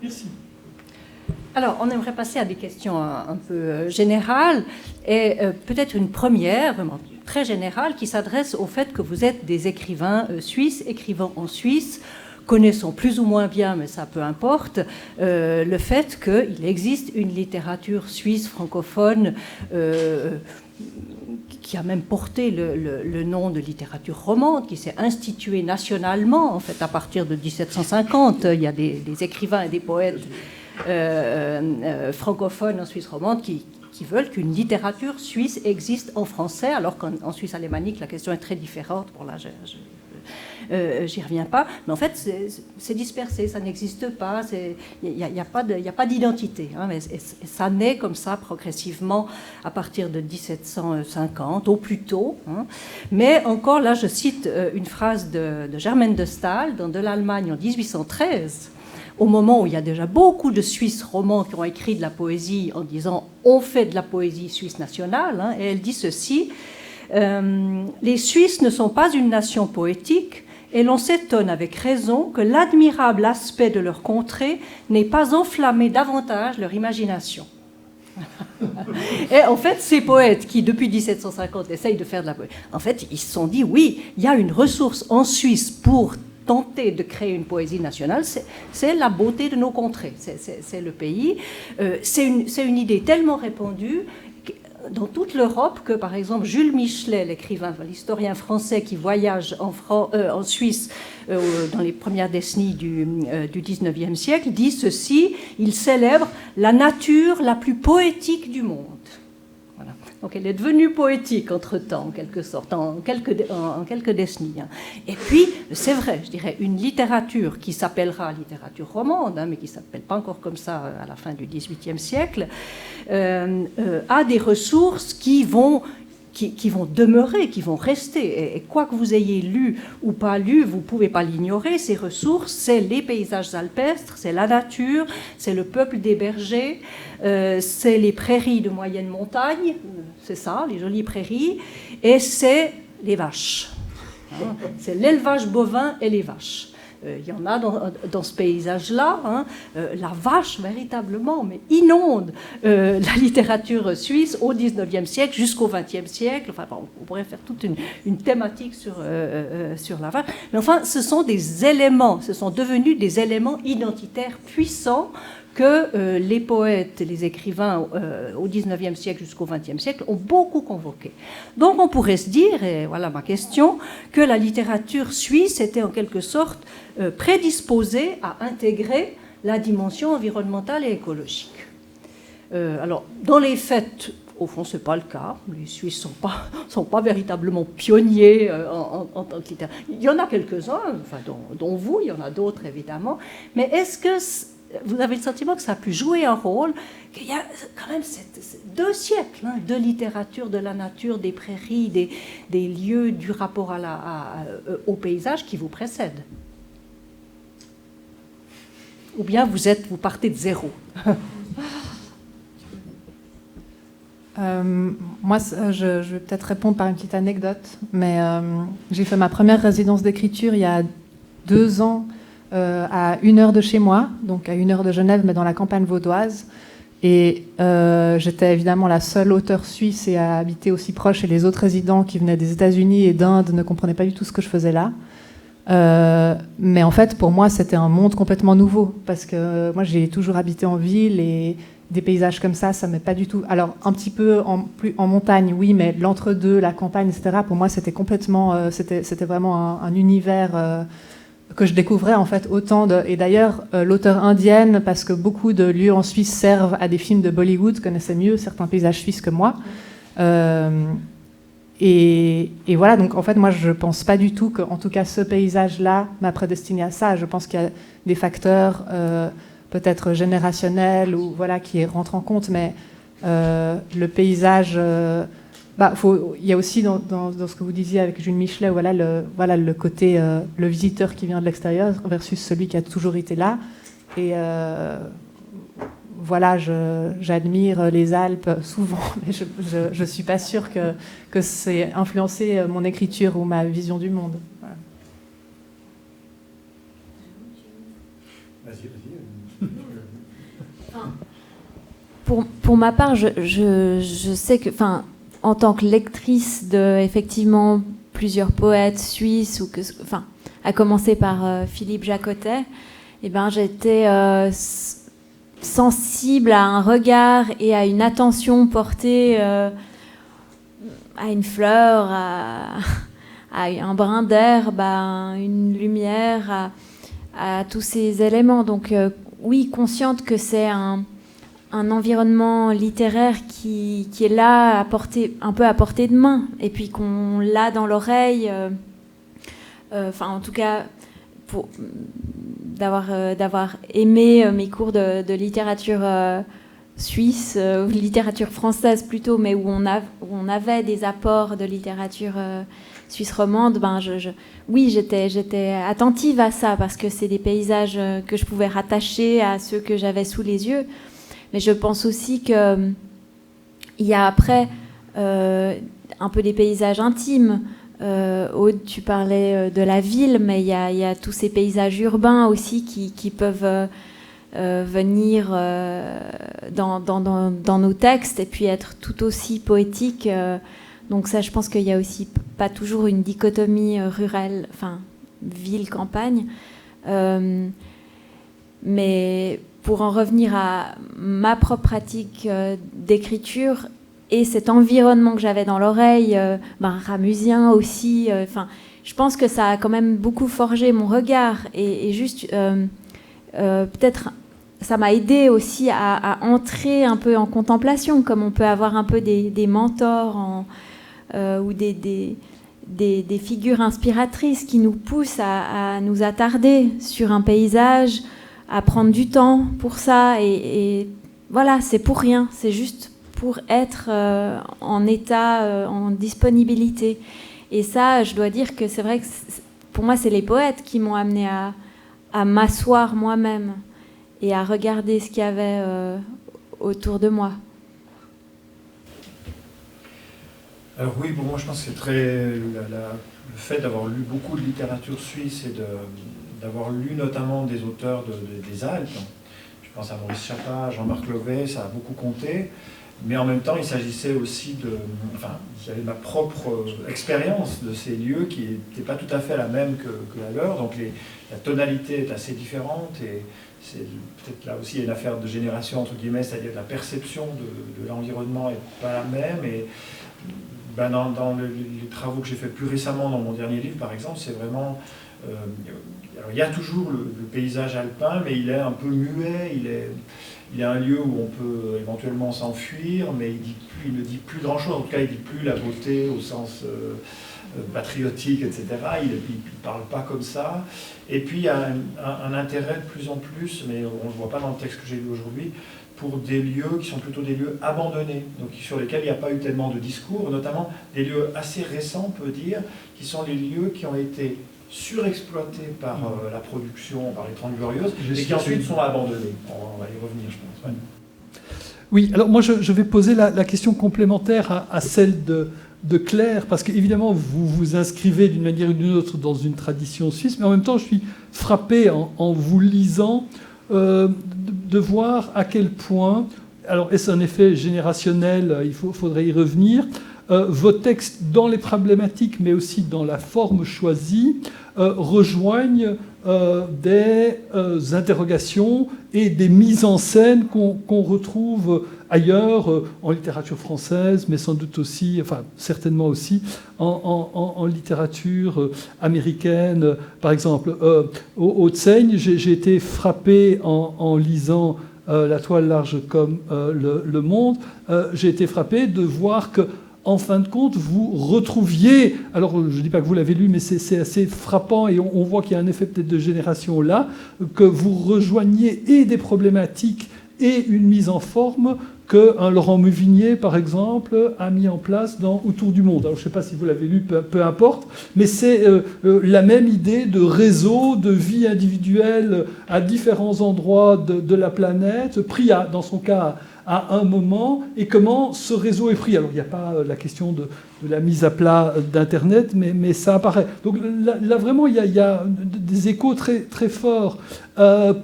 Merci. Alors, on aimerait passer à des questions un peu générales et peut-être une première, vraiment très générale, qui s'adresse au fait que vous êtes des écrivains suisses, écrivant en Suisse, connaissant plus ou moins bien, mais ça peu importe, le fait qu'il existe une littérature suisse francophone qui a même porté le nom de littérature romande, qui s'est instituée nationalement, en fait, à partir de 1750. Il y a des écrivains et des poètes francophones en Suisse romande qui veulent qu'une littérature suisse existe en français, alors qu'en Suisse alémanique, la question est très différente. Bon, là, j'y reviens pas. Mais en fait, c'est dispersé, ça n'existe pas. Il n'y a pas d'identité. Hein, et ça naît comme ça, progressivement, à partir de 1750, au plus tôt. Hein. Mais encore, là, je cite une phrase de Germaine de Staël, dans De l'Allemagne en 1813, au moment où il y a déjà beaucoup de Suisses romans qui ont écrit de la poésie en disant « on fait de la poésie suisse nationale hein », et elle dit ceci « Les Suisses ne sont pas une nation poétique et l'on s'étonne avec raison que l'admirable aspect de leur contrée n'ait pas enflammé davantage leur imagination. » Et en fait, ces poètes qui, depuis 1750, essayent de faire de la poésie, en fait, ils se sont dit « oui, il y a une ressource en Suisse pour tenter de créer une poésie nationale, c'est la beauté de nos contrées, c'est le pays. C'est une idée tellement répandue dans toute l'Europe que, par exemple, Jules Michelet, l'écrivain, l'historien français qui voyage en Suisse dans les premières décennies du 19e siècle, dit ceci, il célèbre la nature la plus poétique du monde. Voilà. Donc elle est devenue poétique entre-temps, en quelque sorte, en quelques décennies. Et puis, c'est vrai, je dirais, une littérature qui s'appellera littérature romande, mais qui ne s'appelle pas encore comme ça à la fin du XVIIIe siècle, a des ressources qui vont demeurer, qui vont rester. Et quoi que vous ayez lu ou pas lu, vous ne pouvez pas l'ignorer. Ces ressources, c'est les paysages alpestres, c'est la nature, c'est le peuple des bergers, c'est les prairies de moyenne montagne, c'est ça, les jolies prairies, et c'est les vaches. Hein, c'est l'élevage bovin et les vaches. Il y en a dans ce paysage-là. Hein, la vache, véritablement, mais inonde la littérature suisse au XIXe siècle jusqu'au XXe siècle. Enfin, bon, on pourrait faire toute une thématique sur la vache. Mais enfin, ce sont des éléments, ce sont devenus des éléments identitaires puissants que les poètes, les écrivains au XIXe siècle jusqu'au XXe siècle ont beaucoup convoqué. Donc on pourrait se dire, et voilà ma question, que la littérature suisse était en quelque sorte prédisposée à intégrer la dimension environnementale et écologique. Alors, dans les faits, au fond, ce n'est pas le cas. Les Suisses ne sont pas véritablement pionniers en tant que littérature. Il y en a quelques-uns, enfin, dont vous, il y en a d'autres évidemment, mais est-ce que vous avez le sentiment que ça a pu jouer un rôle, qu'il y a quand même 2 siècles de littérature de la nature, des prairies, des lieux, du rapport au paysage qui vous précèdent? Ou bien vous partez de zéro? Moi, je vais peut-être répondre par une petite anecdote, mais j'ai fait ma première résidence d'écriture il y a 2 ans, à 1 heure de chez moi, donc à 1 heure de Genève, mais dans la campagne vaudoise. Et j'étais évidemment la seule auteure suisse et à habiter aussi proche, et les autres résidents qui venaient des États-Unis et d'Inde ne comprenaient pas du tout ce que je faisais là. Mais en fait, pour moi, c'était un monde complètement nouveau, parce que moi, j'ai toujours habité en ville et des paysages comme ça m'est pas du tout... Alors, un petit peu en montagne, oui, mais l'entre-deux, la campagne, etc., pour moi, c'était complètement... c'était vraiment un univers... que je découvrais en fait autant de... Et d'ailleurs, l'auteure indienne, parce que beaucoup de lieux en Suisse servent à des films de Bollywood, connaissait mieux certains paysages suisses que moi. Et voilà, donc en fait, moi, je pense pas du tout qu'en tout cas, ce paysage-là m'a prédestiné à ça. Je pense qu'il y a des facteurs peut-être générationnels ou voilà, qui rentrent en compte, mais le paysage... il y a aussi dans ce que vous disiez avec Jules Michelet, le côté le visiteur qui vient de l'extérieur versus celui qui a toujours été là. Et voilà, j'admire les Alpes souvent, mais je suis pas sûre que c'est influencé mon écriture ou ma vision du monde. Voilà. Vas-y. Pour ma part, je sais que, en tant que lectrice de effectivement plusieurs poètes suisses, à commencer par Philippe Jacotet, j'étais sensible à un regard et à une attention portée à une fleur, à un brin d'herbe, à une lumière, à tous ces éléments. Donc oui, consciente que c'est un environnement littéraire qui est là, un peu à portée de main, et puis qu'on l'a dans l'oreille, en tout cas, d'avoir aimé mes cours de littérature suisse, littérature française plutôt, mais où on avait des apports de littérature suisse romande, oui, j'étais attentive à ça, parce que c'est des paysages que je pouvais rattacher à ceux que j'avais sous les yeux. Mais je pense aussi qu'il y a après un peu des paysages intimes. Aude, tu parlais de la ville, mais il y a tous ces paysages urbains aussi qui peuvent venir dans nos textes et puis être tout aussi poétiques. Donc ça, je pense qu'il y a aussi pas toujours une dichotomie rurale, ville-campagne. Mais pour en revenir à ma propre pratique d'écriture et cet environnement que j'avais dans l'oreille, ramusien aussi, je pense que ça a quand même beaucoup forgé mon regard et juste peut-être ça m'a aidé aussi à entrer un peu en contemplation, comme on peut avoir un peu des mentors ou des figures inspiratrices qui nous poussent à nous attarder sur un paysage, à prendre du temps pour ça, et voilà, c'est pour rien, c'est juste pour être en état, en disponibilité. Et ça, je dois dire que c'est vrai que pour moi, c'est les poètes qui m'ont amené à m'asseoir moi-même et à regarder ce qu'il y avait autour de moi. Alors oui, bon, moi je pense que c'est très... le fait d'avoir lu beaucoup de littérature suisse et d'avoir lu notamment des auteurs des Alpes, je pense à Maurice Chapa, Jean-Marc Lovet, ça a beaucoup compté, mais en même temps il s'agissait aussi j'avais ma propre expérience de ces lieux qui n'était pas tout à fait la même que la leur, donc la tonalité est assez différente, et c'est peut-être là aussi une affaire de génération entre guillemets, c'est-à-dire que la perception de l'environnement n'est pas la même, et dans les travaux que j'ai fait plus récemment dans mon dernier livre par exemple, c'est vraiment... alors, il y a toujours le paysage alpin, mais il est un peu muet, il est un lieu où on peut éventuellement s'enfuir, mais il ne dit plus grand-chose, en tout cas il ne dit plus la beauté au sens patriotique, etc. Il ne parle pas comme ça. Et puis il y a un intérêt de plus en plus, mais on ne le voit pas dans le texte que j'ai lu aujourd'hui, pour des lieux qui sont plutôt des lieux abandonnés, donc sur lesquels il n'y a pas eu tellement de discours, notamment des lieux assez récents, on peut dire, qui sont les lieux qui ont été surexploités par la production, par les 30 Glorieuses, et qui ensuite sont abandonnés. On va y revenir, je pense. Ouais. Oui, alors moi je vais poser la question complémentaire à celle de Claire, parce qu'évidemment vous vous inscrivez d'une manière ou d'une autre dans une tradition suisse, mais en même temps je suis frappé en vous lisant de voir à quel point, alors est-ce un effet générationnel, il faudrait y revenir, vos textes dans les problématiques mais aussi dans la forme choisie rejoignent des interrogations et des mises en scène qu'on retrouve ailleurs en littérature française, mais sans doute aussi, enfin certainement aussi en littérature américaine. Par exemple, au Haut-de-Seigne, j'ai été frappé en lisant La toile large comme le monde, j'ai été frappé de voir que en fin de compte, vous retrouviez, alors je ne dis pas que vous l'avez lu, mais c'est assez frappant, et on voit qu'il y a un effet peut-être de génération là, que vous rejoigniez et des problématiques et une mise en forme qu'un Laurent Meuvignier, par exemple, a mis en place dans Autour du monde. Alors je ne sais pas si vous l'avez lu, peu importe, mais c'est la même idée de réseau, de vie individuelle à différents endroits de la planète, pris dans son cas à un moment et comment ce réseau est pris. Alors il n'y a pas la question de la mise à plat d'Internet, mais ça apparaît. Donc là vraiment, il y a des échos très, très forts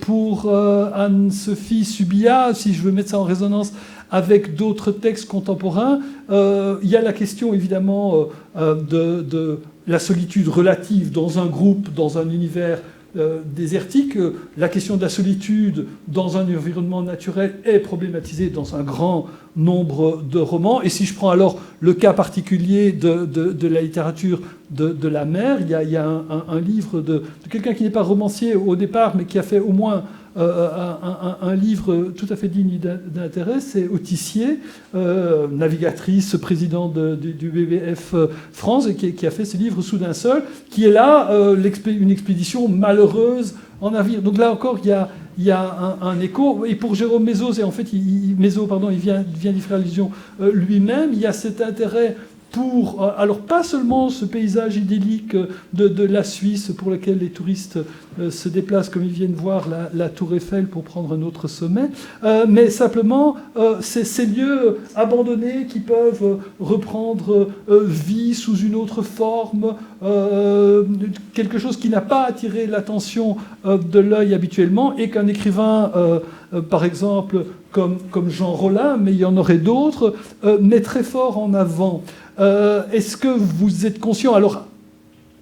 pour Anne-Sophie Subia, si je veux mettre ça en résonance avec d'autres textes contemporains. Il y a la question évidemment de la solitude relative dans un groupe, dans un univers désertique. La question de la solitude dans un environnement naturel est problématisée dans un grand nombre de romans. Et si je prends alors le cas particulier de la littérature de la mer, il y a un livre de quelqu'un qui n'est pas romancier au départ, mais qui a fait au moins un livre tout à fait digne d'intérêt, c'est Autissier, navigatrice, présidente du WWF France, et qui a fait ce livre Soudain seul, qui est là une expédition malheureuse en navire. Donc là encore, il y a un écho. Et pour Jérôme Mézot, et en fait, il vient d'y faire allusion lui-même, il y a cet intérêt pour, alors pas seulement ce paysage idyllique de la Suisse pour lequel les touristes se déplacent comme ils viennent voir la Tour Eiffel pour prendre un autre sommet, mais simplement ces lieux abandonnés qui peuvent reprendre vie sous une autre forme, quelque chose qui n'a pas attiré l'attention de l'œil habituellement et qu'un écrivain, par exemple, comme Jean Rollin, mais il y en aurait d'autres, met très fort en avant. Est-ce que vous êtes conscient, alors,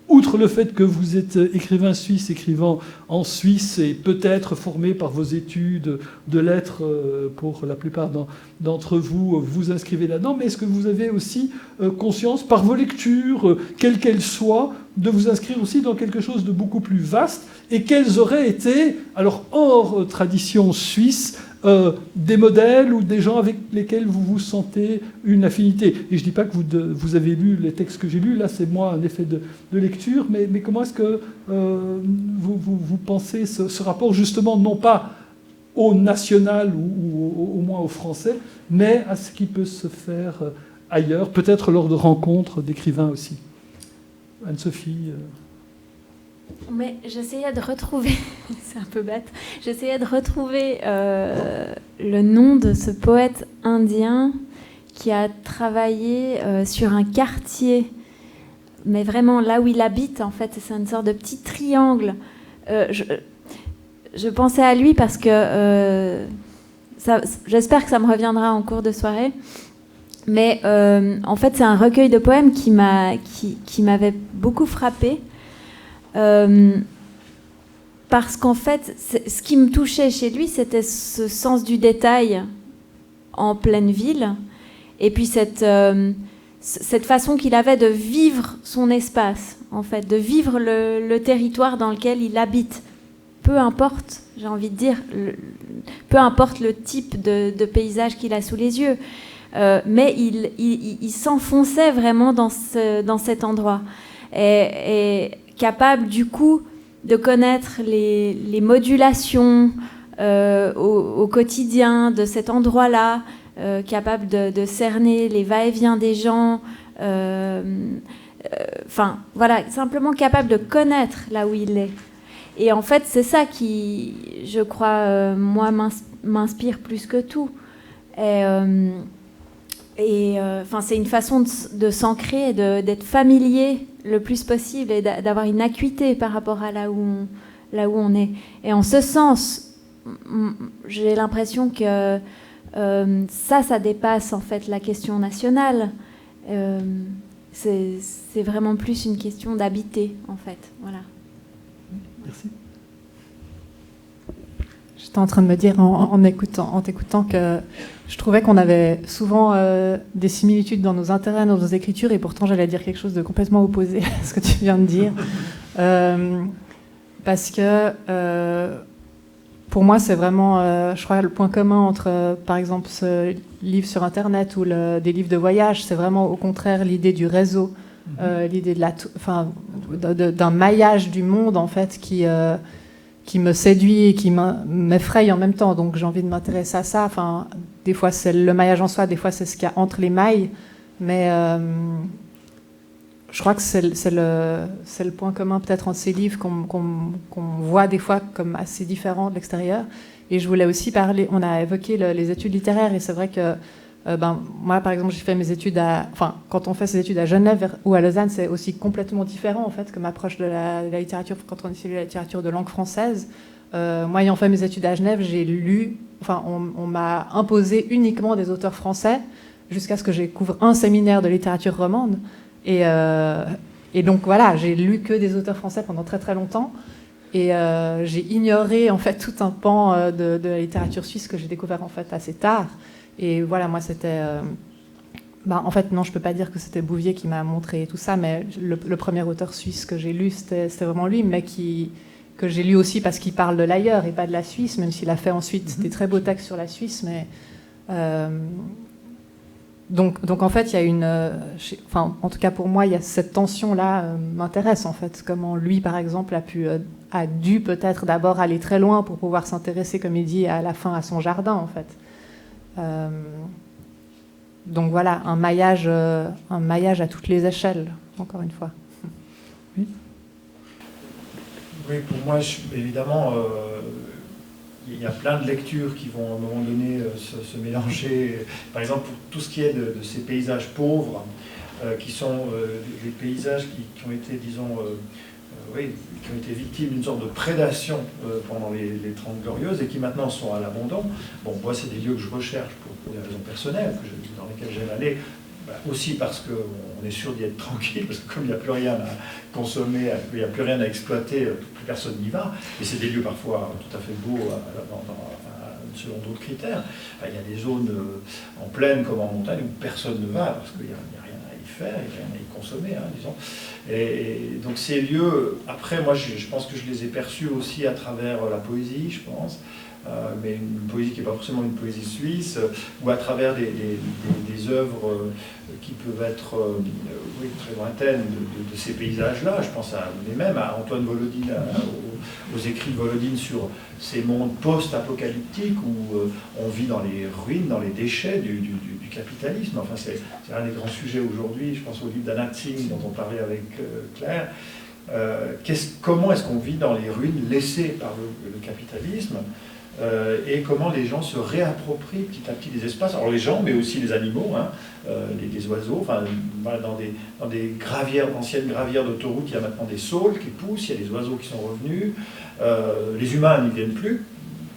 outre le fait que vous êtes écrivain suisse, écrivant en Suisse et peut-être formé par vos études de lettres, pour la plupart d'entre vous, vous inscrivez là-dedans, mais est-ce que vous avez aussi conscience, par vos lectures, quelles qu'elles soient, de vous inscrire aussi dans quelque chose de beaucoup plus vaste, et quels auraient été, alors hors tradition suisse, des modèles ou des gens avec lesquels vous vous sentez une affinité. Et je ne dis pas que vous avez lu les textes que j'ai lus, là c'est moi un effet de lecture, mais comment est-ce que vous pensez ce rapport justement, non pas au national ou au moins au français, mais à ce qui peut se faire ailleurs, peut-être lors de rencontres d'écrivains aussi. Anne-Sophie Mais j'essayais de retrouver, c'est un peu bête, j'essayais de retrouver le nom de ce poète indien qui a travaillé sur un quartier, mais vraiment là où il habite, en fait, c'est une sorte de petit triangle. Je pensais à lui parce que j'espère que ça me reviendra en cours de soirée. Mais en fait, c'est un recueil de poèmes qui m'avait beaucoup frappée. Parce qu'en fait, ce qui me touchait chez lui, c'était ce sens du détail en pleine ville, et puis cette façon qu'il avait de vivre son espace, en fait, de vivre le territoire dans lequel il habite. Peu importe, j'ai envie de dire, peu importe le type de paysage qu'il a sous les yeux, mais il s'enfonçait vraiment dans cet endroit. Et capable du coup de connaître les modulations au quotidien de cet endroit-là, capable de cerner les va-et-vient des gens, enfin voilà, simplement capable de connaître là où il est. Et en fait, c'est ça qui, je crois, moi, m'inspire plus que tout. Enfin, c'est une façon de s'ancrer, d'être familier le plus possible et d'avoir une acuité par rapport à là où on est. Et en ce sens, j'ai l'impression que ça dépasse en fait la question nationale. C'est vraiment plus une question d'habiter, en fait. Voilà. Merci. J'étais en train de me dire en t'écoutant que je trouvais qu'on avait souvent des similitudes dans nos intérêts, dans nos écritures, et pourtant j'allais dire quelque chose de complètement opposé à ce que tu viens de dire. Parce que pour moi, c'est vraiment, je crois, le point commun entre, par exemple, ce livre sur Internet ou des livres de voyage, c'est vraiment au contraire l'idée du réseau, l'idée d'un maillage du monde, en fait, qui me séduit et qui m'effraie en même temps. Donc j'ai envie de m'intéresser à ça. Enfin, des fois c'est le maillage en soi, des fois c'est ce qu'il y a entre les mailles. Mais je crois que c'est le point commun peut-être entre ces livres qu'on voit des fois comme assez différents de l'extérieur. Et je voulais aussi parler, on a évoqué les études littéraires, et c'est vrai que moi, par exemple, j'ai fait mes études quand on fait ses études à Genève ou à Lausanne, c'est aussi complètement différent, en fait, que m'approche de la littérature quand on étudie la littérature de langue française. Moi, ayant fait mes études à Genève, j'ai lu, on m'a imposé uniquement des auteurs français, jusqu'à ce que je découvre un séminaire de littérature romande. Et donc, voilà, j'ai lu que des auteurs français pendant très, très longtemps. Et j'ai ignoré, en fait, tout un pan de la littérature suisse que j'ai découvert, en fait, assez tard. Et voilà, moi, c'était... en fait, non, je ne peux pas dire que c'était Bouvier qui m'a montré tout ça, mais le premier auteur suisse que j'ai lu, c'était vraiment lui, mais que j'ai lu aussi parce qu'il parle de l'ailleurs et pas de la Suisse, même s'il a fait ensuite des très beaux textes sur la Suisse. Mais, donc, en fait, il y a une... en tout cas, pour moi, il y a cette tension-là m'intéresse, en fait. Comment lui, par exemple, a dû peut-être d'abord aller très loin pour pouvoir s'intéresser, comme il dit, à la fin à son jardin, en fait. Donc voilà, un maillage à toutes les échelles, encore une fois. Oui, oui, pour moi, évidemment, il y a plein de lectures qui vont à un moment donné se mélanger. Par exemple, pour tout ce qui est de ces paysages pauvres, qui sont des paysages qui ont été, disons, qui ont été victimes d'une sorte de prédation pendant les 30 Glorieuses et qui maintenant sont à l'abandon. Bon, moi, c'est des lieux que je recherche pour des raisons personnelles, dans lesquelles j'aime aller, aussi parce qu'on est sûr d'y être tranquille, parce que comme il n'y a plus rien à consommer, il n'y a plus rien à exploiter, plus personne n'y va. Et c'est des lieux parfois tout à fait beaux selon d'autres critères. Il y a des zones en plaine comme en montagne où personne ne va, parce qu'il n'y a rien à y faire, il n'y a rien à y consommer, disons. Et donc ces lieux, après moi je pense que je les ai perçus aussi à travers la poésie, je pense, mais une poésie qui n'est pas forcément une poésie suisse, ou à travers des œuvres qui peuvent être très lointaines de ces paysages-là. Je pense même à Antoine Volodine, aux écrits de Volodine sur ces mondes post-apocalyptiques où on vit dans les ruines, dans les déchets du capitalisme. Enfin, c'est un des grands sujets aujourd'hui. Je pense au livre d'Anna Tsing dont on parlait avec Claire. Comment est-ce qu'on vit dans les ruines laissées par le capitalisme et comment les gens se réapproprient petit à petit des espaces, alors les gens, mais aussi les animaux, les oiseaux, enfin, dans des gravières, anciennes gravières d'autoroute, il y a maintenant des saules qui poussent, il y a des oiseaux qui sont revenus, les humains n'y viennent plus,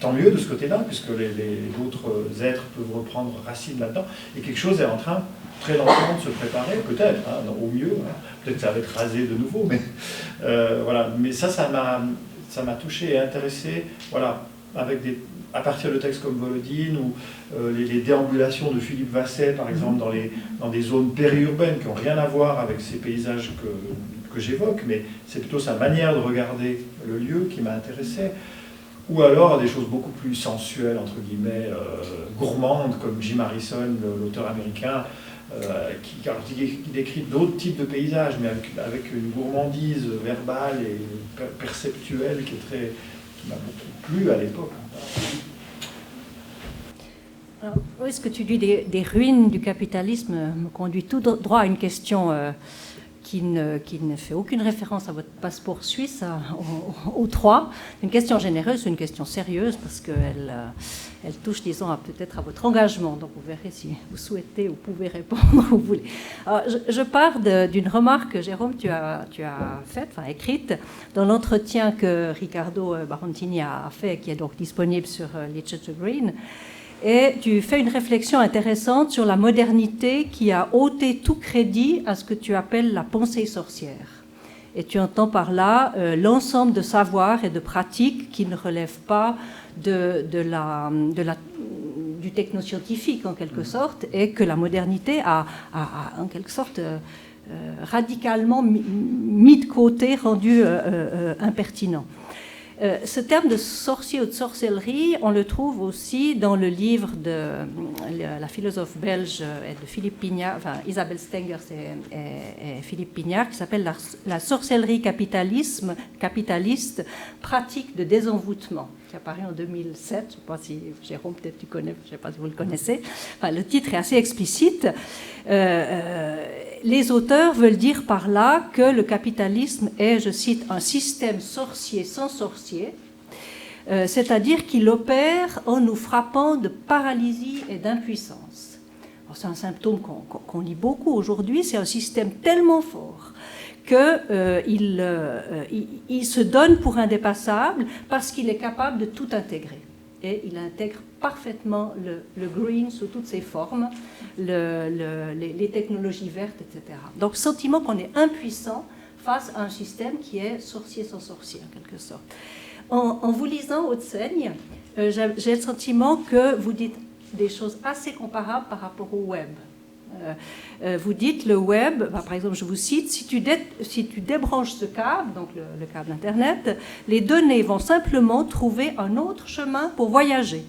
tant mieux de ce côté-là, puisque les autres êtres peuvent reprendre racine là-dedans, et quelque chose est en train, très lentement, de se préparer, peut-être, au mieux, peut-être que ça va être rasé de nouveau, mais voilà, mais ça m'a touché et intéressé, voilà, à partir de textes comme Volodine ou les déambulations de Philippe Vasset, par exemple, dans des zones périurbaines qui n'ont rien à voir avec ces paysages que j'évoque, mais c'est plutôt sa manière de regarder le lieu qui m'a intéressé. Ou alors des choses beaucoup plus sensuelles, entre guillemets, gourmandes, comme Jim Harrison, l'auteur américain, qui décrit d'autres types de paysages, mais avec une gourmandise verbale et perceptuelle qui m'a beaucoup plu à l'époque. Alors, ce que tu dis des ruines du capitalisme me conduit tout droit à une question qui ne fait aucune référence à votre passeport suisse, aux trois. Une question généreuse, une question sérieuse, parce qu'elle touche, disons, peut-être à votre engagement. Donc vous verrez si vous souhaitez ou pouvez répondre où vous voulez. Alors, je pars d'une remarque, Jérôme, tu as faite, enfin écrite, dans l'entretien que Riccardo Barontini a fait, qui est donc disponible sur Literature Green. Et tu fais une réflexion intéressante sur la modernité qui a ôté tout crédit à ce que tu appelles la pensée sorcière. Et tu entends par là l'ensemble de savoirs et de pratiques qui ne relèvent pas du technoscientifique en quelque sorte, et que la modernité a en quelque sorte radicalement mis de côté, rendu impertinent. Ce terme de sorcier ou de sorcellerie, on le trouve aussi dans le livre de la philosophe belge et de Philippe Pignard, enfin Isabelle Stengers et Philippe Pignard, qui s'appelle la sorcellerie capitaliste, pratique de désenvoûtement, qui apparaît en 2007. Je ne sais pas si Jérôme, peut-être tu connais, je ne sais pas si vous le connaissez. Enfin, le titre est assez explicite. Les auteurs veulent dire par là que le capitalisme est, je cite, un système sorcier sans sorcier, c'est-à-dire qu'il opère en nous frappant de paralysie et d'impuissance. C'est un symptôme qu'on lit beaucoup aujourd'hui, c'est un système tellement fort qu'il se donne pour indépassable parce qu'il est capable de tout intégrer. Et il intègre parfaitement le green sous toutes ses formes, les technologies vertes, etc. Donc, sentiment qu'on est impuissant face à un système qui est sorcier sans sorcier, en quelque sorte. En vous lisant Haute-Seigne, j'ai le sentiment que vous dites des choses assez comparables par rapport au web. Vous dites le web, par exemple, je vous cite, si tu débranches ce câble, donc le câble Internet, les données vont simplement trouver un autre chemin pour voyager.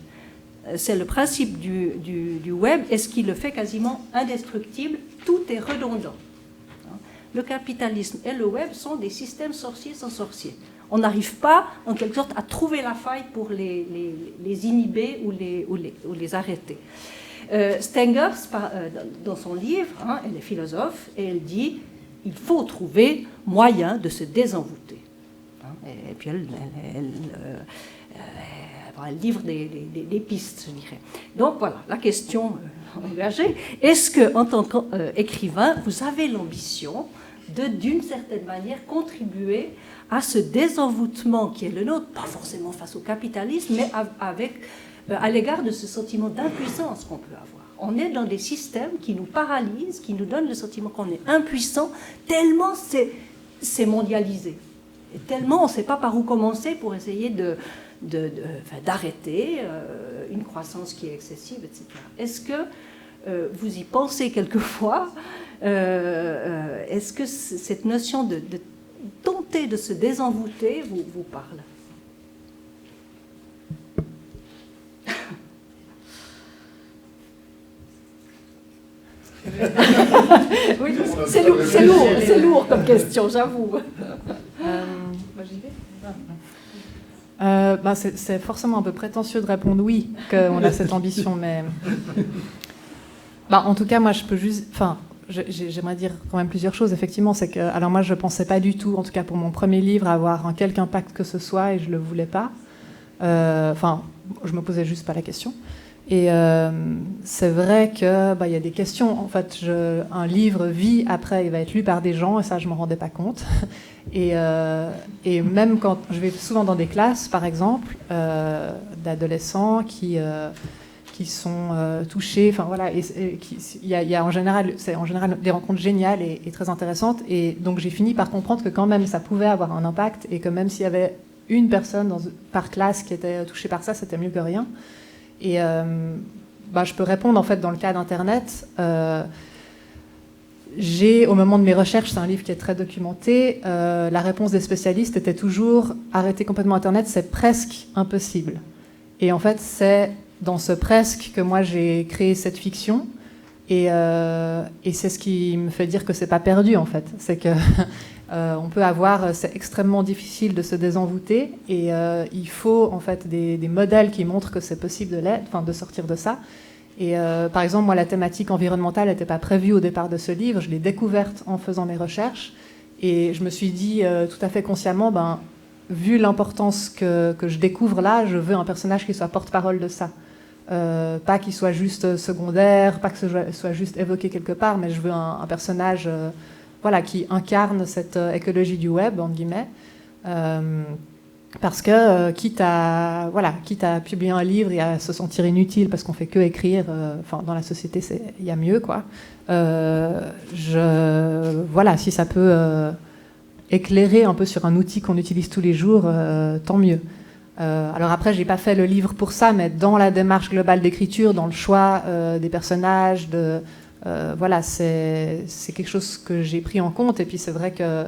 C'est le principe du web, et ce qui le fait quasiment indestructible, tout est redondant. Le capitalisme et le web sont des systèmes sorciers sans sorciers. On n'arrive pas, en quelque sorte, à trouver la faille pour les inhiber ou les arrêter. Stengers, dans son livre, elle est philosophe, et elle dit il faut trouver moyen de se désenvoûter. Et puis elle livre des pistes, je dirais. Donc voilà, la question engagée. Est-ce que, en tant qu'écrivain, vous avez l'ambition d'une certaine manière, contribuer à ce désenvoûtement qui est le nôtre, pas forcément face au capitalisme, mais à l'égard de ce sentiment d'impuissance qu'on peut avoir. On est dans des systèmes qui nous paralysent, qui nous donnent le sentiment qu'on est impuissant, tellement c'est mondialisé. Et tellement on ne sait pas par où commencer pour essayer d'arrêter une croissance qui est excessive, etc. Est-ce que vous y pensez quelquefois? Est-ce que cette notion de tenter de se désenvoûter vous parle? Oui, c'est lourd comme question, j'avoue. J'y vais. C'est forcément un peu prétentieux de répondre oui, qu'on a cette ambition, mais en tout cas, moi, je peux juste... J'aimerais dire quand même plusieurs choses, effectivement. C'est que, alors moi, je ne pensais pas du tout, en tout cas pour mon premier livre, avoir quelque impact que ce soit, et je ne le voulais pas. Je me posais juste pas la question. Et c'est vrai qu'il y a des questions. En fait, un livre vit après, il va être lu par des gens, et ça, je ne m'en rendais pas compte. Et même quand je vais souvent dans des classes, par exemple, d'adolescents qui sont touchés, il y a en général des rencontres géniales et très intéressantes, et donc j'ai fini par comprendre que quand même ça pouvait avoir un impact, et que même s'il y avait une personne par classe qui était touchée par ça, c'était mieux que rien. Et je peux répondre en fait dans le cas d'Internet. Au moment de mes recherches, c'est un livre qui est très documenté, la réponse des spécialistes était toujours arrêter complètement Internet, c'est presque impossible. Et en fait, c'est dans ce presque que moi j'ai créé cette fiction, et c'est ce qui me fait dire que c'est pas perdu en fait. C'est que c'est extrêmement difficile de se désenvoûter, et il faut en fait des modèles qui montrent que c'est possible de sortir de ça. Et par exemple, moi, la thématique environnementale n'était pas prévue au départ de ce livre. Je l'ai découverte en faisant mes recherches, et je me suis dit tout à fait consciemment, vu l'importance que je découvre là, je veux un personnage qui soit porte-parole de ça. Pas qu'il soit juste secondaire, pas que ce soit juste évoqué quelque part, mais je veux un personnage qui incarne cette écologie du web, entre guillemets. Parce que quitte à publier un livre et à se sentir inutile parce qu'on fait que écrire, dans la société il y a mieux, quoi. Si ça peut éclairer un peu sur un outil qu'on utilise tous les jours, tant mieux. Alors après, j'ai pas fait le livre pour ça, mais dans la démarche globale d'écriture, dans le choix des personnages, c'est quelque chose que j'ai pris en compte. Et puis c'est vrai que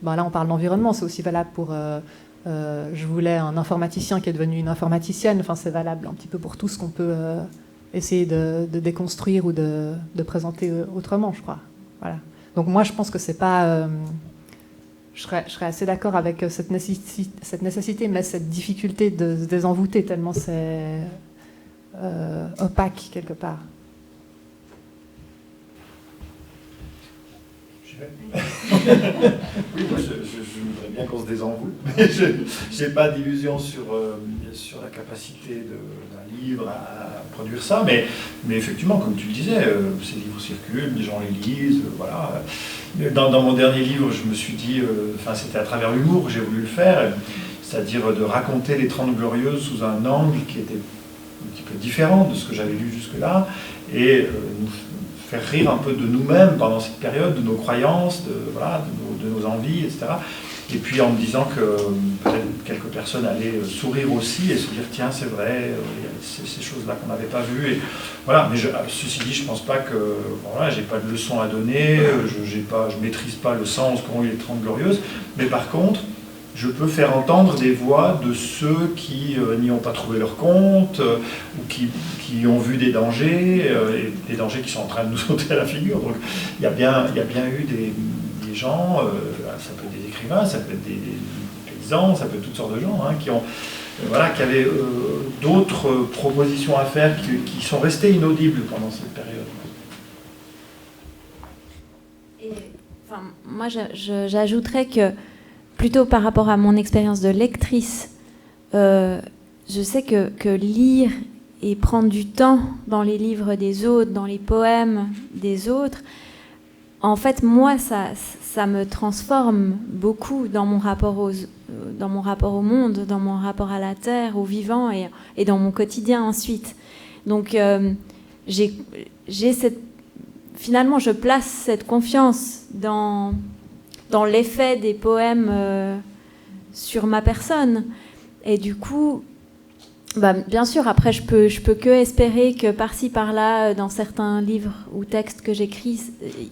là, on parle d'environnement, c'est aussi valable pour... je voulais un informaticien qui est devenu une informaticienne. C'est valable un petit peu pour tout ce qu'on peut essayer de déconstruire ou de présenter autrement, je crois. Voilà. Donc moi, je pense que c'est pas... je serais assez d'accord avec cette nécessité, mais cette difficulté de se désenvoûter, tellement c'est opaque quelque part. J'y vais. Oui, moi je voudrais bien qu'on se désenvoûte, mais je n'ai pas d'illusion sur la capacité d'un livre à produire ça, mais effectivement, comme tu le disais, ces livres circulent, les gens les lisent, voilà. Dans mon dernier livre, je me suis dit, c'était à travers l'humour que j'ai voulu le faire, c'est-à-dire de raconter les 30 Glorieuses sous un angle qui était un petit peu différent de ce que j'avais lu jusque-là, et nous faire rire un peu de nous-mêmes pendant cette période, de nos croyances, de nos envies, etc. Et puis en me disant que peut-être quelques personnes allaient sourire aussi et se dire tiens c'est vrai, il y a ces choses-là qu'on n'avait pas vues. Et voilà, mais ceci dit, je ne pense pas que voilà, j'ai pas de leçon à donner, je maîtrise pas le sens qu'ont eu les 30 Glorieuses, mais par contre, je peux faire entendre des voix de ceux qui n'y ont pas trouvé leur compte, ou qui ont vu des dangers, et des dangers qui sont en train de nous sauter à la figure. Donc il y a bien eu des gens, ça peut être des écrivains, ça peut être des paysans, ça peut être toutes sortes de gens, hein, qui avaient d'autres propositions à faire qui sont restées inaudibles pendant cette période. Et, moi, j'ajouterais que plutôt par rapport à mon expérience de lectrice, je sais que lire et prendre du temps dans les livres des autres, dans les poèmes des autres, en fait, moi, ça me transforme beaucoup dans mon rapport au monde, dans mon rapport à la terre, au vivant et dans mon quotidien ensuite. Donc, finalement, je place cette confiance dans l'effet des poèmes sur ma personne. Et du coup, bien sûr, après, je peux que espérer que par-ci, par-là, dans certains livres ou textes que j'écris,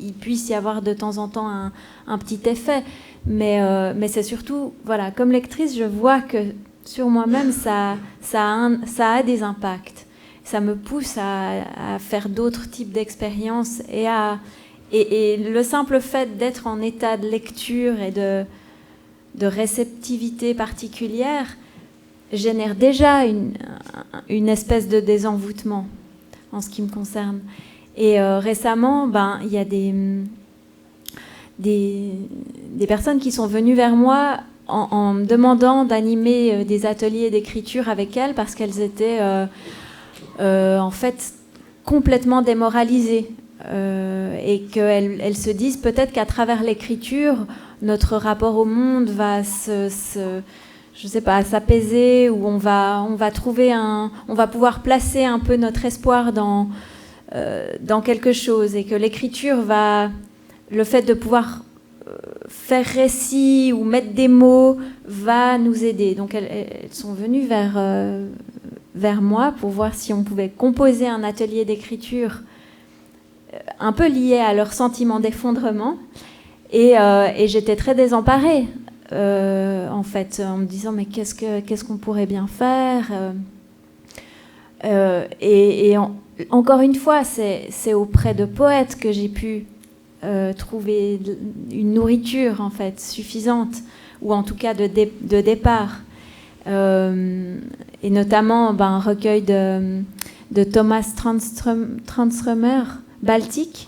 il puisse y avoir de temps en temps un petit effet. Mais c'est surtout, voilà, comme lectrice, je vois que sur moi-même, ça a des impacts. Ça me pousse à faire d'autres types d'expériences et le simple fait d'être en état de lecture et de réceptivité particulière génère déjà une espèce de désenvoûtement en ce qui me concerne. Et récemment, il y a des personnes qui sont venues vers moi en me demandant d'animer des ateliers d'écriture avec elles parce qu'elles étaient en fait complètement démoralisées. Et qu'elles se disent peut-être qu'à travers l'écriture, notre rapport au monde va je sais pas, s'apaiser, ou on va pouvoir placer un peu notre espoir dans quelque chose, et que l'écriture le fait de pouvoir faire récit ou mettre des mots va nous aider. Donc elles sont venues vers moi pour voir si on pouvait composer un atelier d'écriture un peu lié à leur sentiment d'effondrement, et j'étais très désemparée en fait, en me disant mais qu'est-ce qu'on pourrait bien faire, encore une fois c'est auprès de poètes que j'ai pu trouver une nourriture en fait suffisante, ou en tout cas de départ, et notamment un recueil de Thomas Tranströmer, Baltique,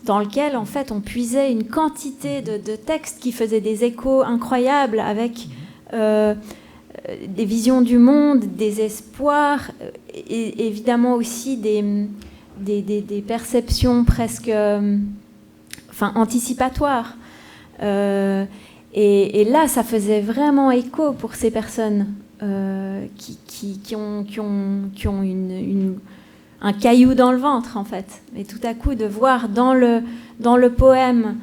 dans lequel en fait on puisait une quantité de textes qui faisaient des échos incroyables avec des visions du monde, des espoirs, et évidemment aussi des perceptions presque anticipatoires. Et là, ça faisait vraiment écho pour ces personnes qui ont un caillou dans le ventre, en fait. Et tout à coup, de voir dans le poème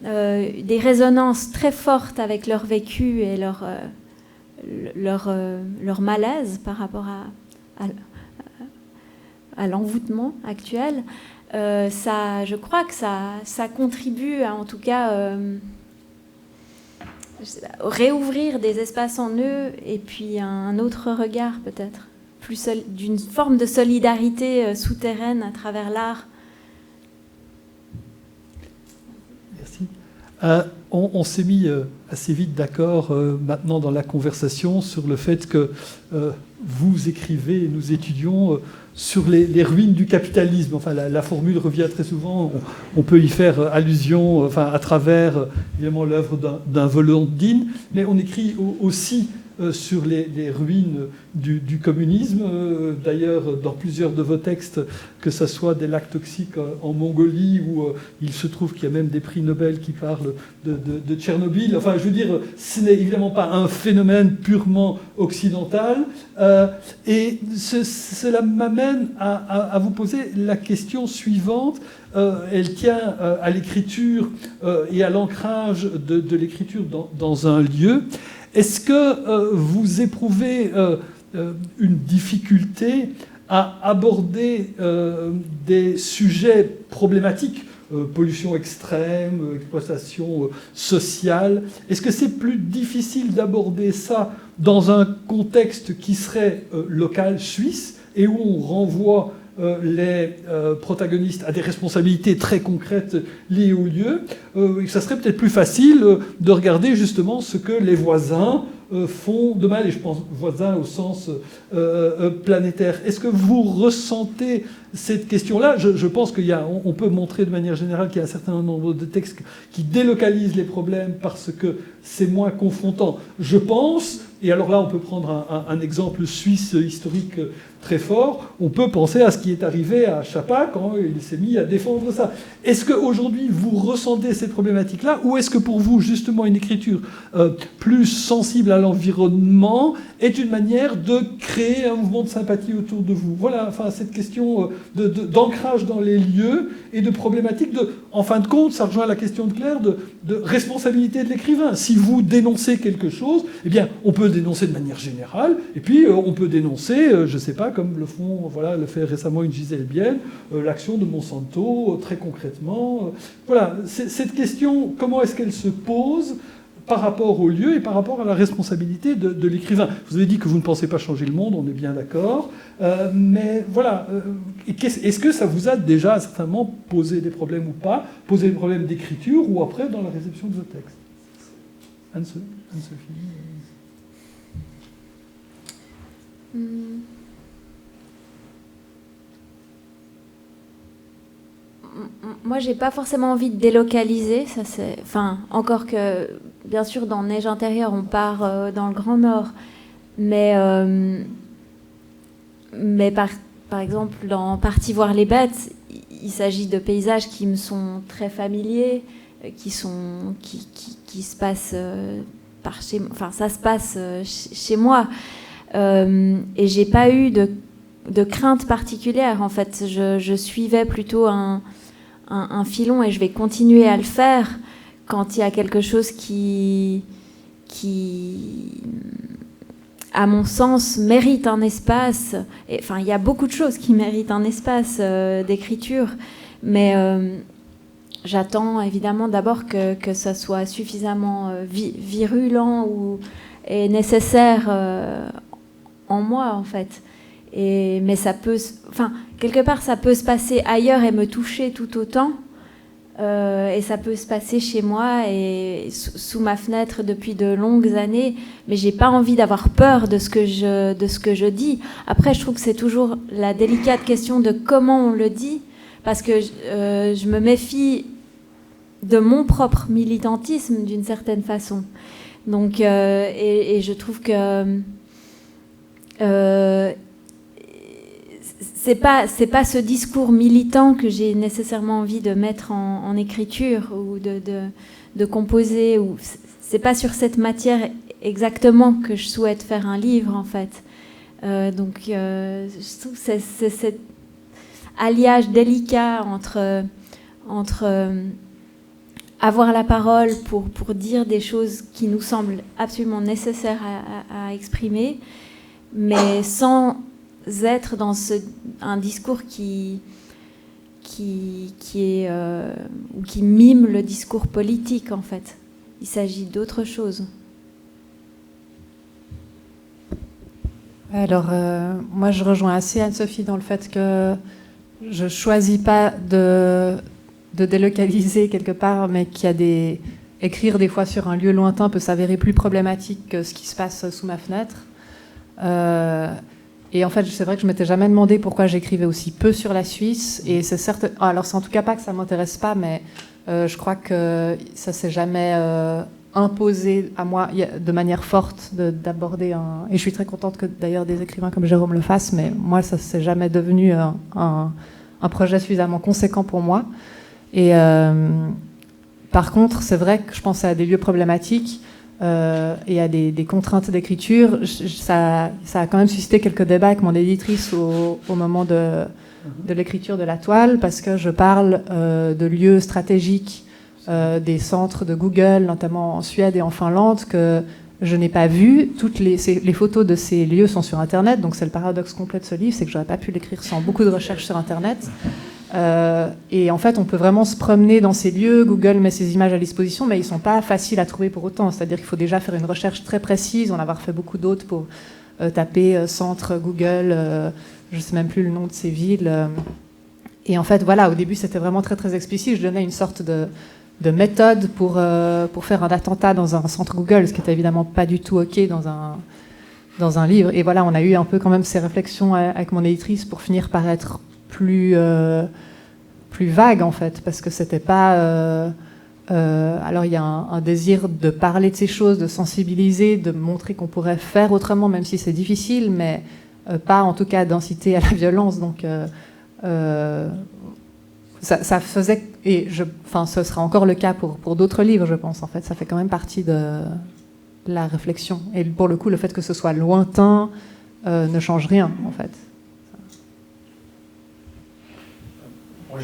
des résonances très fortes avec leur vécu et leur malaise par rapport à l'envoûtement actuel, je crois que ça contribue à, en tout cas, réouvrir des espaces en eux, et puis un autre regard peut-être, d'une forme de solidarité souterraine à travers l'art. Merci. On s'est mis assez vite d'accord maintenant dans la conversation sur le fait que vous écrivez et nous étudions sur les ruines du capitalisme. Enfin, la formule revient très souvent. On peut y faire allusion à travers évidemment l'œuvre d'un Volodine, mais on écrit aussi sur les ruines du communisme. D'ailleurs, dans plusieurs de vos textes, que ce soit des lacs toxiques en Mongolie, où il se trouve qu'il y a même des prix Nobel qui parlent de Tchernobyl. Enfin, je veux dire, ce n'est évidemment pas un phénomène purement occidental. Et cela m'amène à vous poser la question suivante. Elle tient à l'écriture et à l'ancrage de l'écriture dans un lieu. Est-ce que vous éprouvez une difficulté à aborder des sujets problématiques, pollution extrême, exploitation sociale? Est-ce que c'est plus difficile d'aborder ça dans un contexte qui serait local suisse et où on renvoie les protagonistes à des responsabilités très concrètes liées au lieu, et que ça serait peut-être plus facile de regarder justement ce que les voisins font de mal, et je pense voisins au sens planétaire. Est-ce que vous ressentez cette question-là? Je pense qu'on peut montrer de manière générale qu'il y a un certain nombre de textes qui délocalisent les problèmes parce que c'est moins confrontant. Je pense, et alors là on peut prendre un exemple suisse historique très fort, on peut penser à ce qui est arrivé à Chapa quand il s'est mis à défendre ça. Est-ce qu'aujourd'hui vous ressentez cette problématique-là, ou est-ce que pour vous justement une écriture plus sensible à l'environnement est une manière de créer un mouvement de sympathie autour de vous? Voilà, enfin cette question d'ancrage dans les lieux et de problématique en fin de compte, ça rejoint la question de Claire, de responsabilité de l'écrivain. Si vous dénoncez quelque chose, eh bien on peut le dénoncer de manière générale, et puis on peut dénoncer, je ne sais pas, comme le fait récemment une Gisèle Biel, l'action de Monsanto, très concrètement. Voilà, cette question, comment est-ce qu'elle se pose par rapport au lieu et par rapport à la responsabilité de l'écrivain? Vous avez dit que vous ne pensez pas changer le monde, on est bien d'accord, mais voilà, est-ce que ça vous a déjà certainement posé des problèmes ou pas, posé des problèmes d'écriture ou après dans la réception de vos textes? Anne-Sophie. Moi, j'ai pas forcément envie de délocaliser. Ça, encore que, bien sûr, dans Neige intérieure, on part dans le Grand Nord, mais par exemple, dans Parti voir les bêtes, il s'agit de paysages qui me sont très familiers, qui se passent ça se passe chez moi, et j'ai pas eu de crainte particulière. En fait, je suivais plutôt un filon, et je vais continuer à le faire quand il y a quelque chose qui à mon sens mérite un espace. Enfin, il y a beaucoup de choses qui méritent un espace d'écriture, mais j'attends évidemment d'abord que ça soit suffisamment virulent et nécessaire en moi, en fait. Mais ça peut, quelque part, ça peut se passer ailleurs et me toucher tout autant. Et ça peut se passer chez moi et sous ma fenêtre depuis de longues années. Mais j'ai pas envie d'avoir peur de ce que je dis. Après, je trouve que c'est toujours la délicate question de comment on le dit, parce que je me méfie de mon propre militantisme d'une certaine façon. Donc, et je trouve que c'est pas ce discours militant que j'ai nécessairement envie de mettre en écriture ou de composer, ou c'est pas sur cette matière exactement que je souhaite faire un livre, en fait. Donc je trouve que c'est cet alliage délicat entre avoir la parole pour dire des choses qui nous semblent absolument nécessaires à exprimer, mais sans être dans un discours qui est ou qui mime le discours politique, en fait. Il s'agit d'autre chose. Alors, moi, je rejoins assez Anne-Sophie dans le fait que je choisis pas de délocaliser quelque part, mais qu'il y a écrire des fois sur un lieu lointain peut s'avérer plus problématique que ce qui se passe sous ma fenêtre. Et en fait, c'est vrai que je m'étais jamais demandé pourquoi j'écrivais aussi peu sur la Suisse. Et c'est certes, alors c'est en tout cas pas que ça m'intéresse pas, mais je crois que ça s'est jamais imposé à moi de manière forte d'aborder un. Et je suis très contente que d'ailleurs des écrivains comme Jérôme le fassent, mais moi ça s'est jamais devenu un projet suffisamment conséquent pour moi. Et par contre, c'est vrai que je pensais à des lieux problématiques. Et à des contraintes d'écriture, ça a quand même suscité quelques débats avec mon éditrice au moment de l'écriture de la toile, parce que je parle de lieux stratégiques, des centres de Google, notamment en Suède et en Finlande, que je n'ai pas vus. Toutes les photos de ces lieux sont sur Internet, donc c'est le paradoxe complet de ce livre, c'est que j'aurais pas pu l'écrire sans beaucoup de recherches sur Internet. Et en fait, on peut vraiment se promener dans ces lieux. Google met ces images à disposition, mais ils ne sont pas faciles à trouver pour autant. C'est-à-dire qu'il faut déjà faire une recherche très précise, en avoir fait beaucoup d'autres pour taper centre Google, je ne sais même plus le nom de ces villes. Et en fait, voilà, au début, c'était vraiment très, très explicite. Je donnais une sorte de méthode pour faire un attentat dans un centre Google, ce qui n'était évidemment pas du tout OK dans un livre. Et voilà, on a eu un peu quand même ces réflexions avec mon éditrice pour finir par être plus vague en fait, parce que c'était pas alors il y a un désir de parler de ces choses, de sensibiliser, de montrer qu'on pourrait faire autrement, même si c'est difficile, mais pas en tout cas d'inciter à la violence. Donc ça faisait, et ce sera encore le cas pour d'autres livres, je pense. En fait, ça fait quand même partie de la réflexion. Et pour le coup, le fait que ce soit lointain ne change rien en fait. Moi,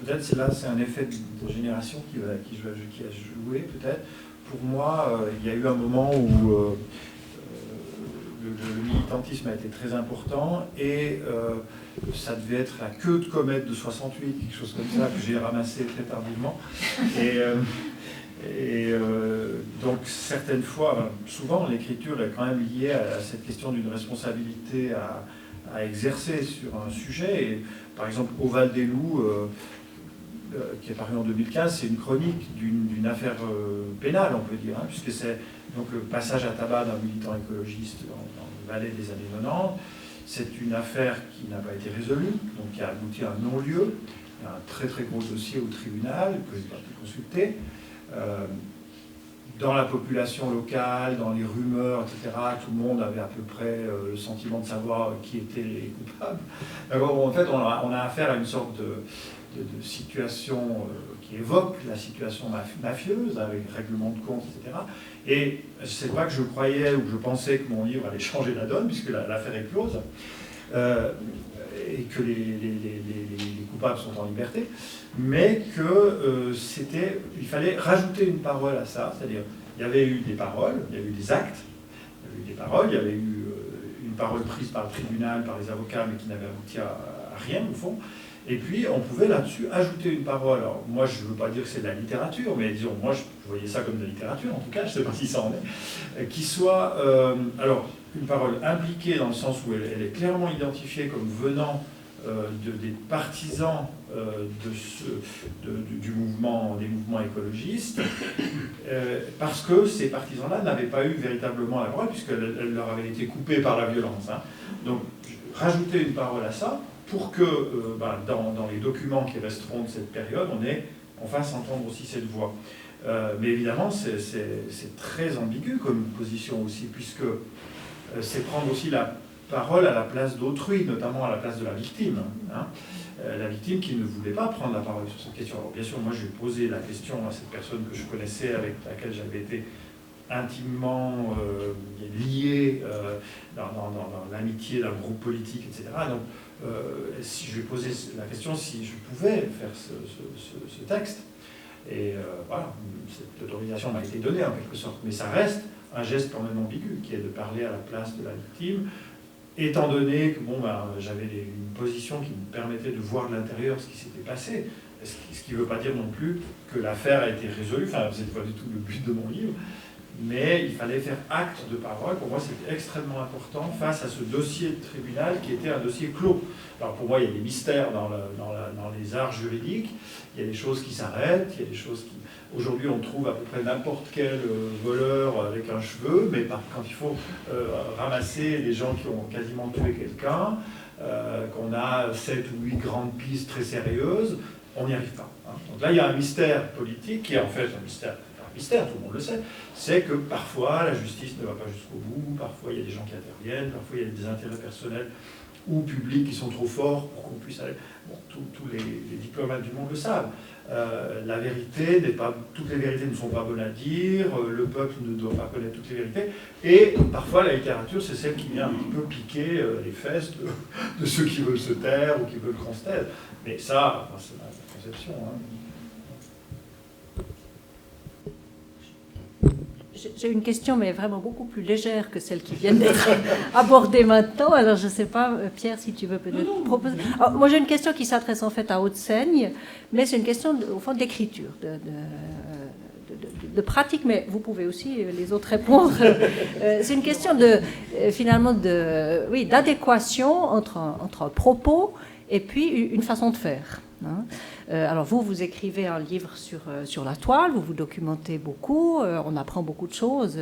peut-être c'est un effet de génération qui a joué, peut-être. Pour moi, il y a eu un moment où le militantisme a été très important et ça devait être la queue de comète de 68, quelque chose comme ça, que j'ai ramassé très tardivement. Et donc, certaines fois, souvent, l'écriture est quand même liée à cette question d'une responsabilité à exercer sur un sujet. Et, par exemple, Au Val des Loups, qui est paru en 2015, c'est une chronique d'une affaire pénale, on peut dire, hein, puisque c'est donc le passage à tabac d'un militant écologiste dans le Valais des années 90. C'est une affaire qui n'a pas été résolue, donc qui a abouti à un non-lieu, un très très gros dossier au tribunal que j'ai pas pu consulter. Dans la population locale, dans les rumeurs, etc., tout le monde avait à peu près le sentiment de savoir qui étaient les coupables. Alors, en fait, on a affaire à une sorte de situation qui évoque la situation mafieuse, avec règlement de compte, etc. Et c'est pas que je croyais ou que je pensais que mon livre allait changer la donne, puisque l'affaire est close, et que les coupables sont en liberté, mais il fallait rajouter une parole à ça, c'est-à-dire il y avait eu des paroles, il y avait eu des actes, il y avait eu des paroles, il y avait eu une parole prise par le tribunal, par les avocats, mais qui n'avait abouti à rien au fond. Et puis on pouvait là-dessus ajouter une parole. Alors moi je ne veux pas dire que c'est de la littérature, mais disons, moi je voyais ça comme de la littérature, en tout cas, je ne sais pas si ça en est, qui soit alors une parole impliquée dans le sens où elle est clairement identifiée comme venant des partisans des mouvements écologistes, parce que ces partisans-là n'avaient pas eu véritablement la parole, puisqu'elle leur avait été coupée par la violence. Hein. Donc rajouter une parole à ça, pour que dans les documents qui resteront de cette période, on fasse entendre aussi cette voix. Mais évidemment, c'est très ambigu comme position aussi, puisque c'est prendre aussi la parole à la place d'autrui, notamment à la place de la victime. Hein. La victime qui ne voulait pas prendre la parole sur cette question. Alors bien sûr, moi j'ai posé la question à cette personne que je connaissais, avec laquelle j'avais été intimement lié dans l'amitié d'un groupe politique, etc. Donc, si je lui ai posé la question si je pouvais faire ce texte, et voilà, cette autorisation m'a été donnée en quelque sorte, mais ça reste un geste quand même ambigu, qui est de parler à la place de la victime, étant donné que j'avais une position qui me permettait de voir de l'intérieur ce qui s'était passé, ce qui ne veut pas dire non plus que l'affaire a été résolue, enfin c'est pas du tout le but de mon livre, mais il fallait faire acte de parole. Pour moi, c'était extrêmement important face à ce dossier de tribunal qui était un dossier clos. Alors pour moi, il y a des mystères dans les arts juridiques, il y a des choses qui s'arrêtent, il y a des choses qui... Aujourd'hui, on trouve à peu près n'importe quel voleur avec un cheveu, mais quand il faut ramasser les gens qui ont quasiment tué quelqu'un, qu'on a 7 ou 8 grandes pistes très sérieuses, on n'y arrive pas. Hein. Donc là, il y a un mystère politique qui est en fait un mystère, tout le monde le sait, c'est que parfois la justice ne va pas jusqu'au bout, parfois il y a des gens qui interviennent, parfois il y a des intérêts personnels ou publics qui sont trop forts pour qu'on puisse aller... Bon, tous les diplomates du monde le savent. La vérité n'est pas... Toutes les vérités ne sont pas bonnes à dire, le peuple ne doit pas connaître toutes les vérités, et parfois la littérature, c'est celle qui vient un petit peu piquer les fesses de ceux qui veulent se taire ou qui veulent qu'on se taise. Mais ça, c'est ma conception. Hein. J'ai une question, mais vraiment beaucoup plus légère que celle qui vient d'être abordée maintenant. Alors, je ne sais pas, Pierre, si tu veux peut-être proposer. Alors, moi, j'ai une question qui s'adresse en fait à Haute-Seigne, mais c'est une question, au fond, d'écriture, de pratique, mais vous pouvez aussi, les autres, répondre. C'est une question finalement, d'adéquation entre un propos et puis une façon de faire. Hein. Alors vous écrivez un livre sur la toile, vous vous documentez beaucoup, on apprend beaucoup de choses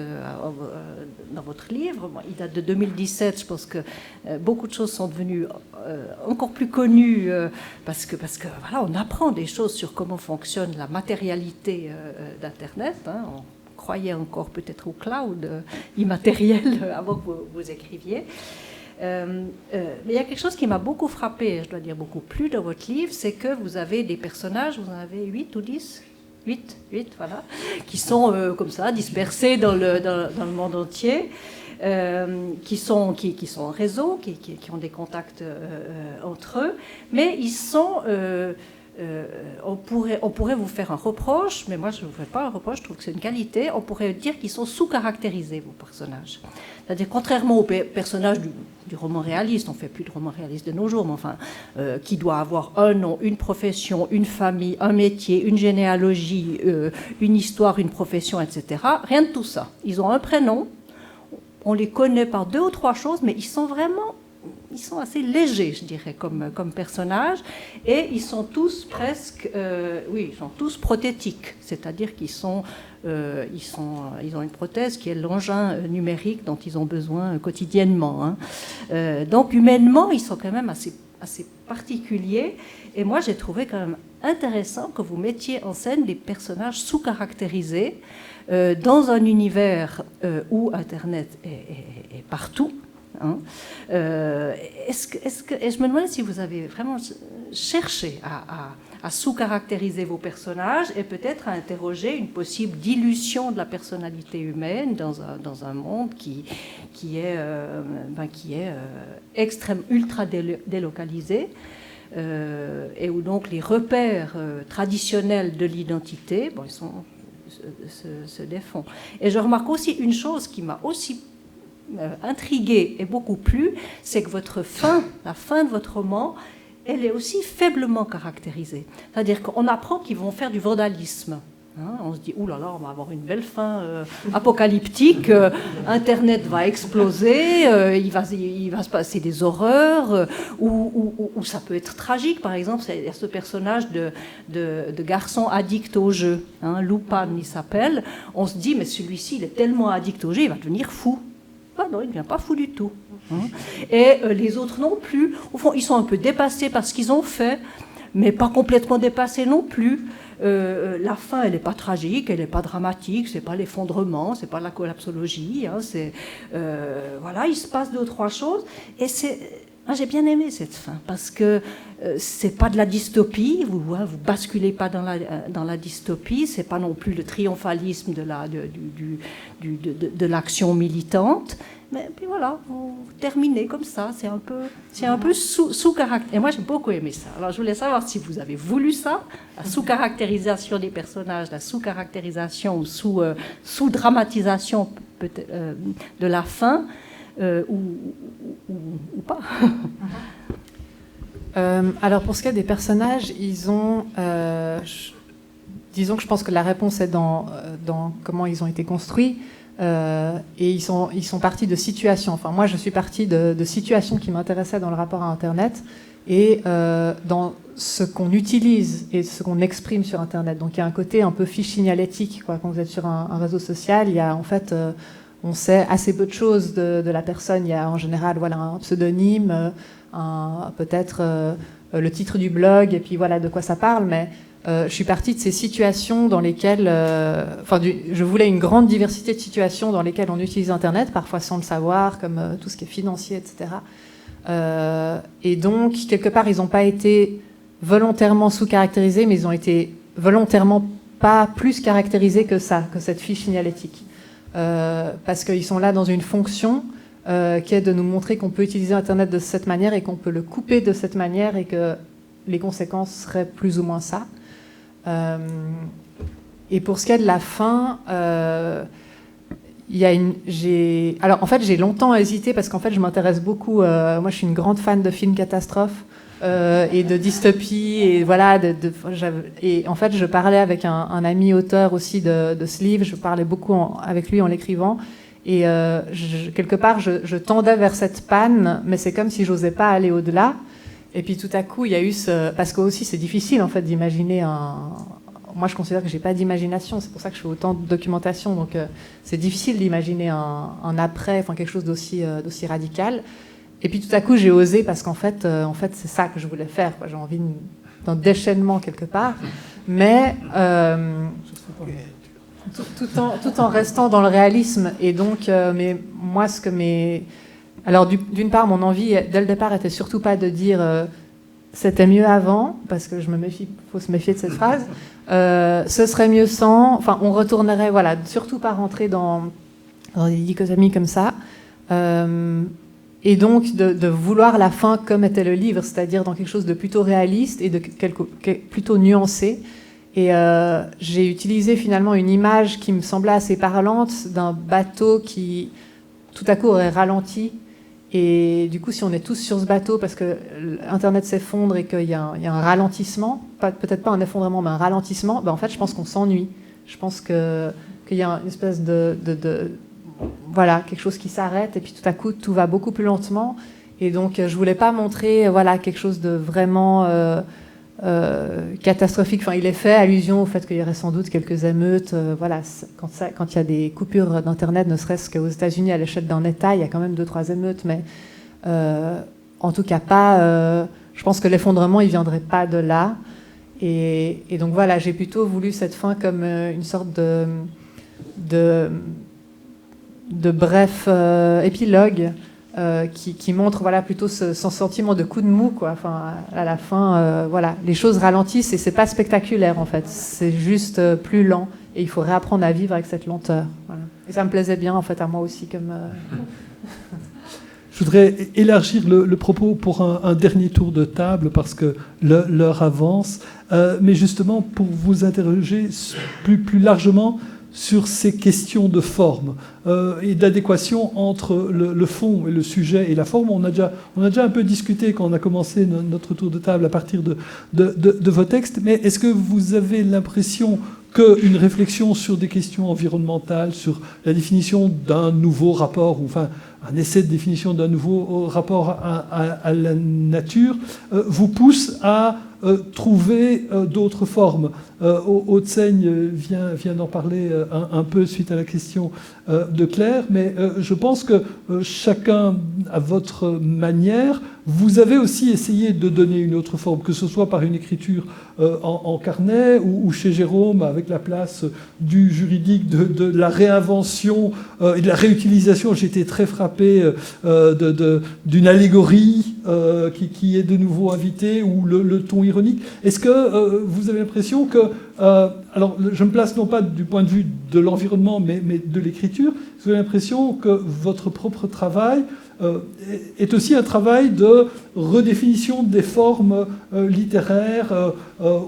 dans votre livre. Bon, il date de 2017, je pense que beaucoup de choses sont devenues encore plus connues parce que voilà, on apprend des choses sur comment fonctionne la matérialité d'Internet. Hein. On croyait encore peut-être au cloud immatériel avant que vous écriviez. Mais il y a quelque chose qui m'a beaucoup frappé, je dois dire beaucoup plu dans votre livre, c'est que vous avez des personnages, vous en avez 8 ou 10 8, voilà, qui sont comme ça, dispersés dans le monde entier, qui sont en réseau, qui ont des contacts entre eux, mais ils sont... on pourrait vous faire un reproche, mais moi je ne vous fais pas un reproche, je trouve que c'est une qualité. On pourrait dire qu'ils sont sous-caractérisés, vos personnages. C'est-à-dire, contrairement aux personnages du roman réaliste, on ne fait plus de roman réaliste de nos jours, mais enfin, qui doit avoir un nom, une profession, une famille, un métier, une généalogie, une histoire, une profession, etc. Rien de tout ça. Ils ont un prénom, on les connaît par 2 ou 3 choses, mais ils sont assez légers, je dirais, comme personnages, et ils sont tous presque, ils sont tous prothétiques, c'est-à-dire qu'ils ils ont une prothèse qui est l'engin numérique dont ils ont besoin quotidiennement. Hein. Donc humainement, ils sont quand même assez particuliers, et moi j'ai trouvé quand même intéressant que vous mettiez en scène des personnages sous-caractérisés dans un univers où Internet est partout. Hein. Et je me demandais si vous avez vraiment cherché à sous-caractériser vos personnages et peut-être à interroger une possible dilution de la personnalité humaine dans un monde qui est ultra délocalisé et où donc les repères traditionnels de l'identité se défont. Et je remarque aussi une chose qui m'a aussi intriguée et beaucoup plu, c'est que la fin de votre roman, elle est aussi faiblement caractérisée. C'est-à-dire qu'on apprend qu'ils vont faire du vandalisme. Hein, on se dit, ouh là là, on va avoir une belle fin apocalyptique, Internet va exploser, il va se passer des horreurs, ou ça peut être tragique. Par exemple, il y a ce personnage de garçon addict au jeu, hein, Lupin il s'appelle. On se dit, mais celui-ci, il est tellement addict au jeu, il va devenir fou. Ah non, il ne devient pas fou du tout. Hein. Et les autres non plus. Au fond, ils sont un peu dépassés par ce qu'ils ont fait, mais pas complètement dépassés non plus. La fin, elle n'est pas tragique, elle n'est pas dramatique, c'est pas l'effondrement, c'est pas la collapsologie. Hein, voilà, il se passe 2 ou 3 choses. Et j'ai bien aimé cette fin, parce que c'est pas de la dystopie, vous basculez pas dans la dystopie, c'est pas non plus le triomphalisme de l'action militante, mais puis voilà, vous terminez comme ça, c'est un peu sous-caractérisé. Et moi j'ai beaucoup aimé ça. Alors je voulais savoir si vous avez voulu ça, la sous-caractérisation des personnages, la sous-caractérisation ou sous-dramatisation peut-être de la fin. Ou pas. Alors pour ce qui est des personnages, disons que je pense que la réponse est dans comment ils ont été construits. Et ils sont partis de situations. Enfin, moi, je suis partie de situations qui m'intéressaient dans le rapport à Internet et dans ce qu'on utilise et ce qu'on exprime sur Internet. Donc, il y a un côté un peu fiche signalétique, quoi. Quand vous êtes sur un réseau social, il y a en fait, on sait assez peu de choses de la personne. Il y a en général, voilà, un pseudonyme, peut-être le titre du blog, et puis voilà de quoi ça parle. Mais je suis partie de ces situations dans lesquelles, je voulais une grande diversité de situations dans lesquelles on utilise Internet, parfois sans le savoir, comme tout ce qui est financier, etc. Et donc, quelque part, ils n'ont pas été volontairement sous-caractérisés, mais ils ont été volontairement pas plus caractérisés que ça, que cette fiche signalétique. Parce qu'ils sont là dans une fonction qui est de nous montrer qu'on peut utiliser Internet de cette manière et qu'on peut le couper de cette manière et que les conséquences seraient plus ou moins ça. Et pour ce qui est de la fin, alors en fait j'ai longtemps hésité parce qu'en fait je m'intéresse beaucoup. Moi je suis une grande fan de films catastrophes et de dystopie et voilà. Et en fait je parlais avec un ami auteur aussi de ce livre. Je parlais beaucoup avec lui en l'écrivant. Et quelque part, je tendais vers cette panne, mais c'est comme si j'osais pas aller au-delà. Et puis tout à coup, il y a eu parce que aussi c'est difficile en fait d'imaginer Moi, je considère que j'ai pas d'imagination. C'est pour ça que je fais autant de documentation. Donc, c'est difficile d'imaginer un après, enfin quelque chose d'aussi radical. Et puis tout à coup, j'ai osé parce qu'en fait, c'est ça que je voulais faire, quoi. J'ai envie d'un déchaînement quelque part, mais tout en restant dans le réalisme. Et donc, mais moi, alors d'une part, mon envie dès le départ était surtout pas de dire c'était mieux avant, parce que faut se méfier de cette phrase. Ce serait mieux sans. Enfin, on retournerait, voilà, surtout pas rentrer dans des dichotomies comme ça. Et donc de vouloir la fin comme était le livre, c'est-à-dire dans quelque chose de plutôt réaliste et de plutôt nuancé. Et j'ai utilisé finalement une image qui me semblait assez parlante d'un bateau qui tout à coup aurait ralenti. Et du coup, si on est tous sur ce bateau parce que Internet s'effondre et qu'il y a un ralentissement, peut-être pas un effondrement, mais un ralentissement, ben en fait, je pense qu'on s'ennuie. Je pense qu'il y a une espèce voilà, quelque chose qui s'arrête et puis tout à coup, tout va beaucoup plus lentement. Et donc, je voulais pas montrer, voilà, quelque chose de vraiment catastrophique. Enfin, il est fait allusion au fait qu'il y aurait sans doute quelques émeutes. Voilà, quand il y a des coupures d'Internet, ne serait-ce qu'aux États-Unis, à l'échelle d'un État, il y a quand même 2-3 émeutes. Mais en tout cas, pas. Je pense que l'effondrement, il viendrait pas de là. Et donc voilà, j'ai plutôt voulu cette fin comme une sorte de bref épilogue. Qui montre voilà plutôt ce sentiment de coup de mou, quoi. Enfin, à la fin, voilà, les choses ralentissent et c'est pas spectaculaire en fait, c'est juste plus lent et il faut réapprendre à vivre avec cette lenteur. Voilà. Et ça me plaisait bien en fait à moi aussi comme. Je voudrais élargir le propos pour un dernier tour de table parce que l'heure avance, mais justement pour vous interroger plus largement sur ces questions de forme et d'adéquation entre le fond et le sujet et la forme. On a déjà un peu discuté quand on a commencé notre tour de table à partir de vos textes, mais est-ce que vous avez l'impression qu'une réflexion sur des questions environnementales, sur la définition d'un nouveau rapport, ou enfin un essai de définition d'un nouveau rapport à la nature, vous pousse à trouver d'autres formes? Haute-Seigne vient d'en parler un peu suite à la question de Claire, mais je pense que chacun à votre manière, vous avez aussi essayé de donner une autre forme, que ce soit par une écriture en carnet ou chez Jérôme avec la place du juridique, de la réinvention et de la réutilisation. J'ai été très frappé d'une allégorie qui est de nouveau invitée, ou le ton ironique. Est-ce que vous avez l'impression que... alors, je me place non pas du point de vue de l'environnement, mais de l'écriture. Vous avez l'impression que votre propre travail est aussi un travail de redéfinition des formes littéraires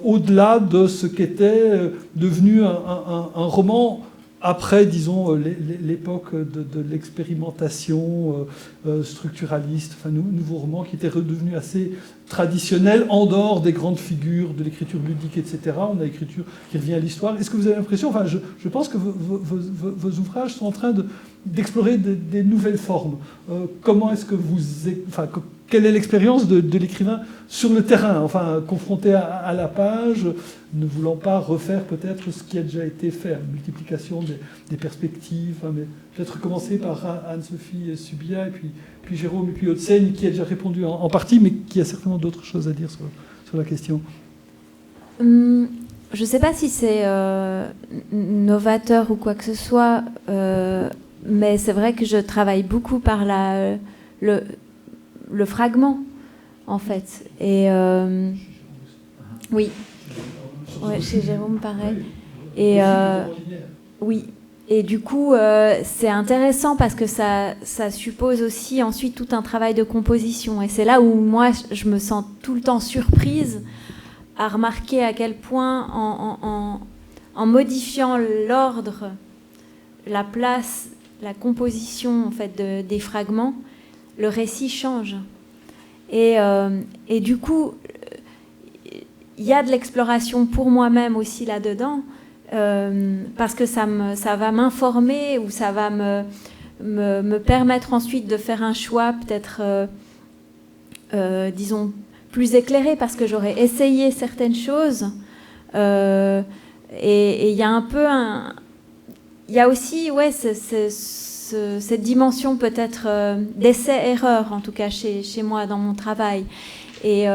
au-delà de ce qu'était devenu un roman après, disons, l'époque de l'expérimentation structuraliste, enfin, nouveau roman qui était redevenu assez traditionnel en dehors des grandes figures de l'écriture ludique, etc. On a l'écriture qui revient à l'histoire. Est-ce que vous avez l'impression, enfin, je pense que vos ouvrages sont en train d'explorer des nouvelles formes. Comment est-ce que enfin, quelle est l'expérience de l'écrivain sur le terrain, enfin, confronté à la page, ne voulant pas refaire peut-être ce qui a déjà été fait, multiplication des perspectives, hein, mais peut-être commencer par Anne-Sophie Subia, et puis Jérôme, et puis Haute-Seigne, qui a déjà répondu en partie, mais qui a certainement d'autres choses à dire sur la question. Je ne sais pas si c'est novateur ou quoi que ce soit, mais c'est vrai que je travaille beaucoup par le fragment, en fait. Et oui, ouais, chez Jérôme, pareil. Et oui. Et du coup, c'est intéressant parce que ça suppose aussi ensuite tout un travail de composition. Et c'est là où moi, je me sens tout le temps surprise à remarquer à quel point, en modifiant l'ordre, la place, la composition en fait des fragments, le récit change. Et du coup, il y a de l'exploration pour moi-même aussi là-dedans, parce que ça va m'informer ou ça va me permettre ensuite de faire un choix peut-être, disons, plus éclairé, parce que j'aurais essayé certaines choses. Et il y a un peu il y a aussi cette dimension peut-être d'essai-erreur, en tout cas chez moi dans mon travail. Et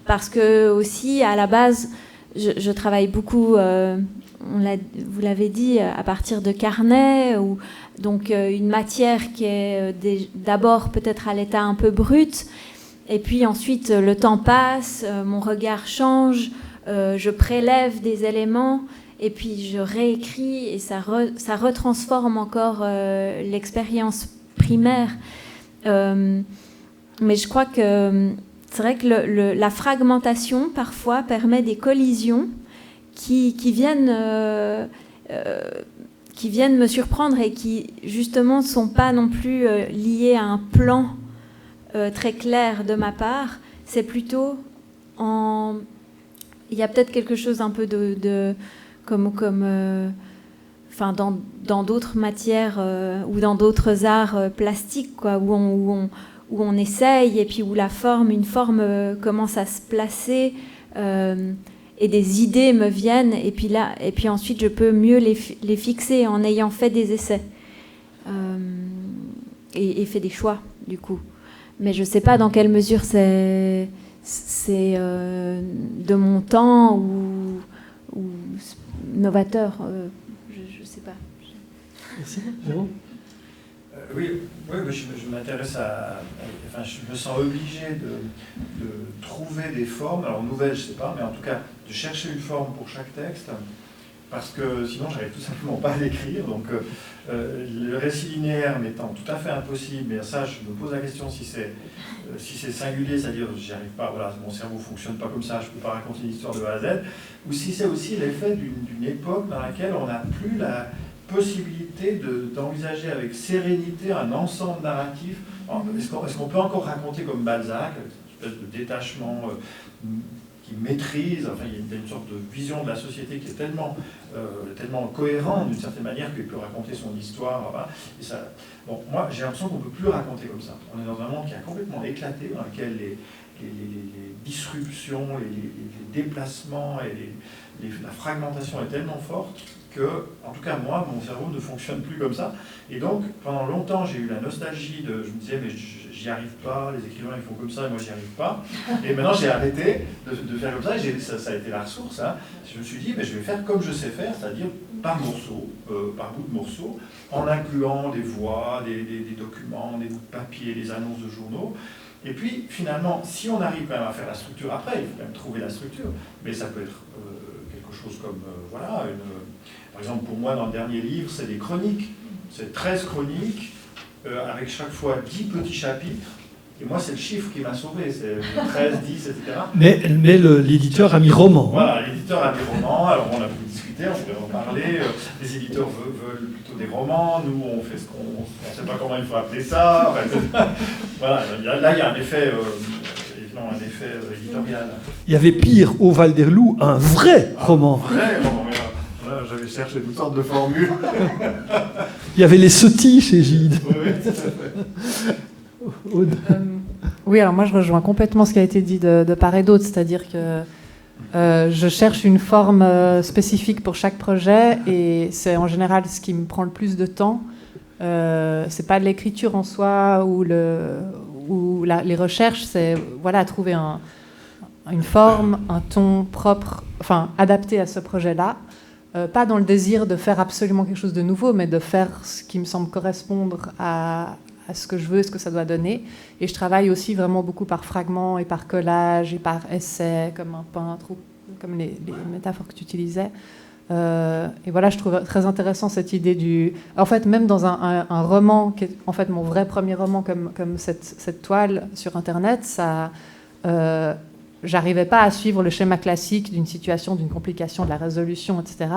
parce que aussi, à la base, je travaille beaucoup, vous l'avez dit, à partir de carnets, ou donc une matière qui est d'abord peut-être à l'état un peu brut, et puis ensuite le temps passe, mon regard change, je prélève des éléments, et puis je réécris, et ça retransforme encore l'expérience primaire. Mais je crois que c'est vrai que la fragmentation, parfois, permet des collisions qui viennent me surprendre et qui, justement, ne sont pas non plus liées à un plan très clair de ma part. C'est plutôt il y a peut-être quelque chose un peu enfin, dans d'autres matières ou dans d'autres arts plastiques, quoi, où on essaye, et puis où une forme commence à se placer, et des idées me viennent, et puis ensuite je peux mieux les fixer en ayant fait des essais et fait des choix, du coup. Mais je ne sais pas dans quelle mesure c'est de mon temps ou novateur. Je ne sais pas. Merci. Jérôme ? Oui, je m'intéresse enfin, je me sens obligé de trouver des formes, alors nouvelles, je ne sais pas, mais en tout cas, de chercher une forme pour chaque texte, parce que sinon, j'arrive tout simplement pas à l'écrire. Donc, le récit linéaire m'étant tout à fait impossible, et ça, je me pose la question si c'est singulier, c'est-à-dire j'y arrive pas, voilà, mon cerveau ne fonctionne pas comme ça, je ne peux pas raconter une histoire de A à Z, ou si c'est aussi l'effet d'une époque dans laquelle on n'a plus la possibilité d'envisager avec sérénité un ensemble narratif. Est-ce qu'on peut encore raconter comme Balzac, une espèce de détachement qui maîtrise, enfin il y a une sorte de vision de la société qui est tellement cohérente d'une certaine manière qu'il peut raconter son histoire. Voilà. Et ça, bon, moi j'ai l'impression qu'on ne peut plus raconter comme ça. On est dans un monde qui a complètement éclaté, dans lequel les disruptions, les déplacements et la fragmentation est tellement forte que, en tout cas moi, mon cerveau ne fonctionne plus comme ça. Et donc, pendant longtemps, j'ai eu la nostalgie je me disais, mais j'y arrive pas, les écrivains ils font comme ça et moi j'y arrive pas. Et maintenant j'ai arrêté de faire comme ça, et ça a été la ressource. Hein. Je me suis dit, mais je vais faire comme je sais faire, c'est-à-dire par morceaux, par bout de morceaux, en incluant des voix, des documents, des bouts de papier, des annonces de journaux. Et puis, finalement, si on arrive quand même à faire la structure après, il faut quand même trouver la structure, mais ça peut être quelque chose comme, voilà, par exemple, pour moi, dans le dernier livre, c'est des chroniques. C'est 13 chroniques, avec chaque fois 10 petits chapitres, Et moi, c'est le chiffre qui m'a sauvé, c'est 13, 10, etc. Mais l'éditeur a mis roman. Voilà, l'éditeur a mis roman, alors on a pu discuter, on pourrait en parler. Les éditeurs veulent plutôt des romans, nous on fait ce qu'on ne sait pas comment il faut appeler ça. Voilà, là il y a un effet, évidemment, un effet éditorial. Il y avait pire au Val d'Erlou, un vrai roman. Un vrai roman, mais là j'avais cherché toutes sortes de formules. Il y avait les sottis chez Gide. Oui, tout à fait. Aude. Oui, alors moi je rejoins complètement ce qui a été dit de part et d'autre, c'est-à-dire que je cherche une forme spécifique pour chaque projet et c'est en général ce qui me prend le plus de temps. C'est pas l'écriture en soi ou les recherches, c'est voilà, trouver une forme, un ton propre, enfin adapté à ce projet-là. Pas dans le désir de faire absolument quelque chose de nouveau, mais de faire ce qui me semble correspondre à ce que je veux, ce que ça doit donner. Et je travaille aussi vraiment beaucoup par fragments et par collage et par essai, comme un peintre, ou comme les métaphores que tu utilisais. Et voilà, je trouve très intéressant cette idée du... En fait, même dans un roman, qui est en fait mon vrai premier roman, comme cette toile sur Internet, ça... j'arrivais pas à suivre le schéma classique d'une situation, d'une complication, de la résolution, etc.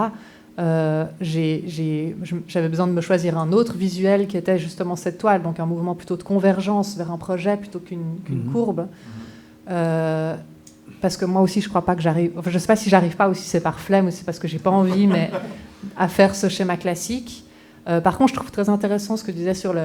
J'avais besoin de me choisir un autre visuel qui était justement cette toile, donc un mouvement plutôt de convergence vers un projet plutôt qu'une courbe. Parce que moi aussi, je crois pas que j'arrive... Enfin, je sais pas si j'arrive pas ou si c'est par flemme ou si c'est parce que j'ai pas envie, mais à faire ce schéma classique. Par contre, je trouve très intéressant ce que tu disais sur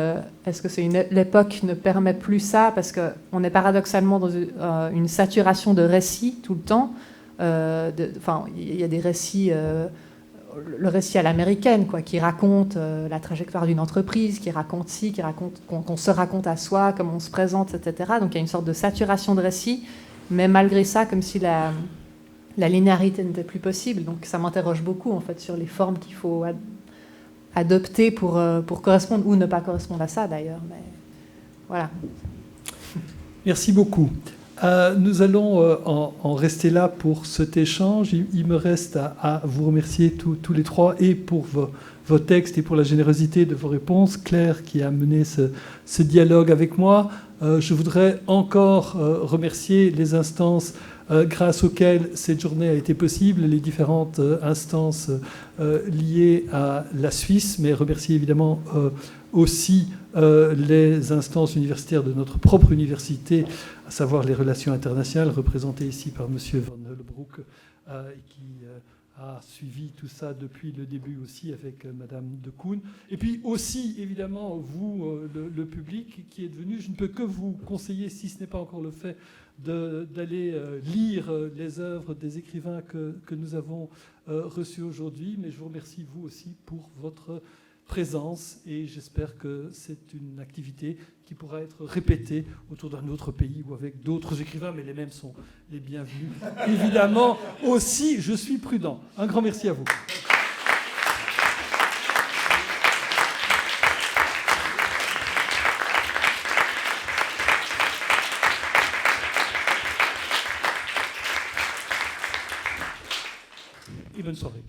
est-ce que l'époque ne permet plus ça, parce qu'on est paradoxalement dans une saturation de récits tout le temps. Enfin, il y a des récits... le récit à l'américaine, quoi, qui raconte la trajectoire d'une entreprise, qui raconte qu'on se raconte à soi, comment on se présente, etc. Donc il y a une sorte de saturation de récits, mais malgré ça, comme si la linéarité n'était plus possible. Donc ça m'interroge beaucoup, en fait, sur les formes qu'il faut adopter pour correspondre ou ne pas correspondre à ça, d'ailleurs. Mais voilà. Merci beaucoup. Nous allons en rester là pour cet échange. Il me reste à vous remercier tous les trois, et pour vos textes et pour la générosité de vos réponses. Claire qui a mené ce dialogue avec moi. Je voudrais encore remercier les instances grâce auxquelles cette journée a été possible, les différentes instances liées à la Suisse, mais remercier évidemment aussi les instances universitaires de notre propre université, à savoir les relations internationales, représentées ici par M. Van Hulbroek, qui a suivi tout ça depuis le début aussi avec Mme de Koen. Et puis aussi, évidemment, vous, le public qui êtes venu. Je ne peux que vous conseiller, si ce n'est pas encore le fait, d'aller lire les œuvres des écrivains que nous avons reçus aujourd'hui. Mais je vous remercie, vous aussi, pour votre présence, et j'espère que c'est une activité qui pourra être répétée autour d'un autre pays ou avec d'autres écrivains, mais les mêmes sont les bienvenus. Évidemment, aussi, je suis prudent. Un grand merci à vous. Et bonne soirée.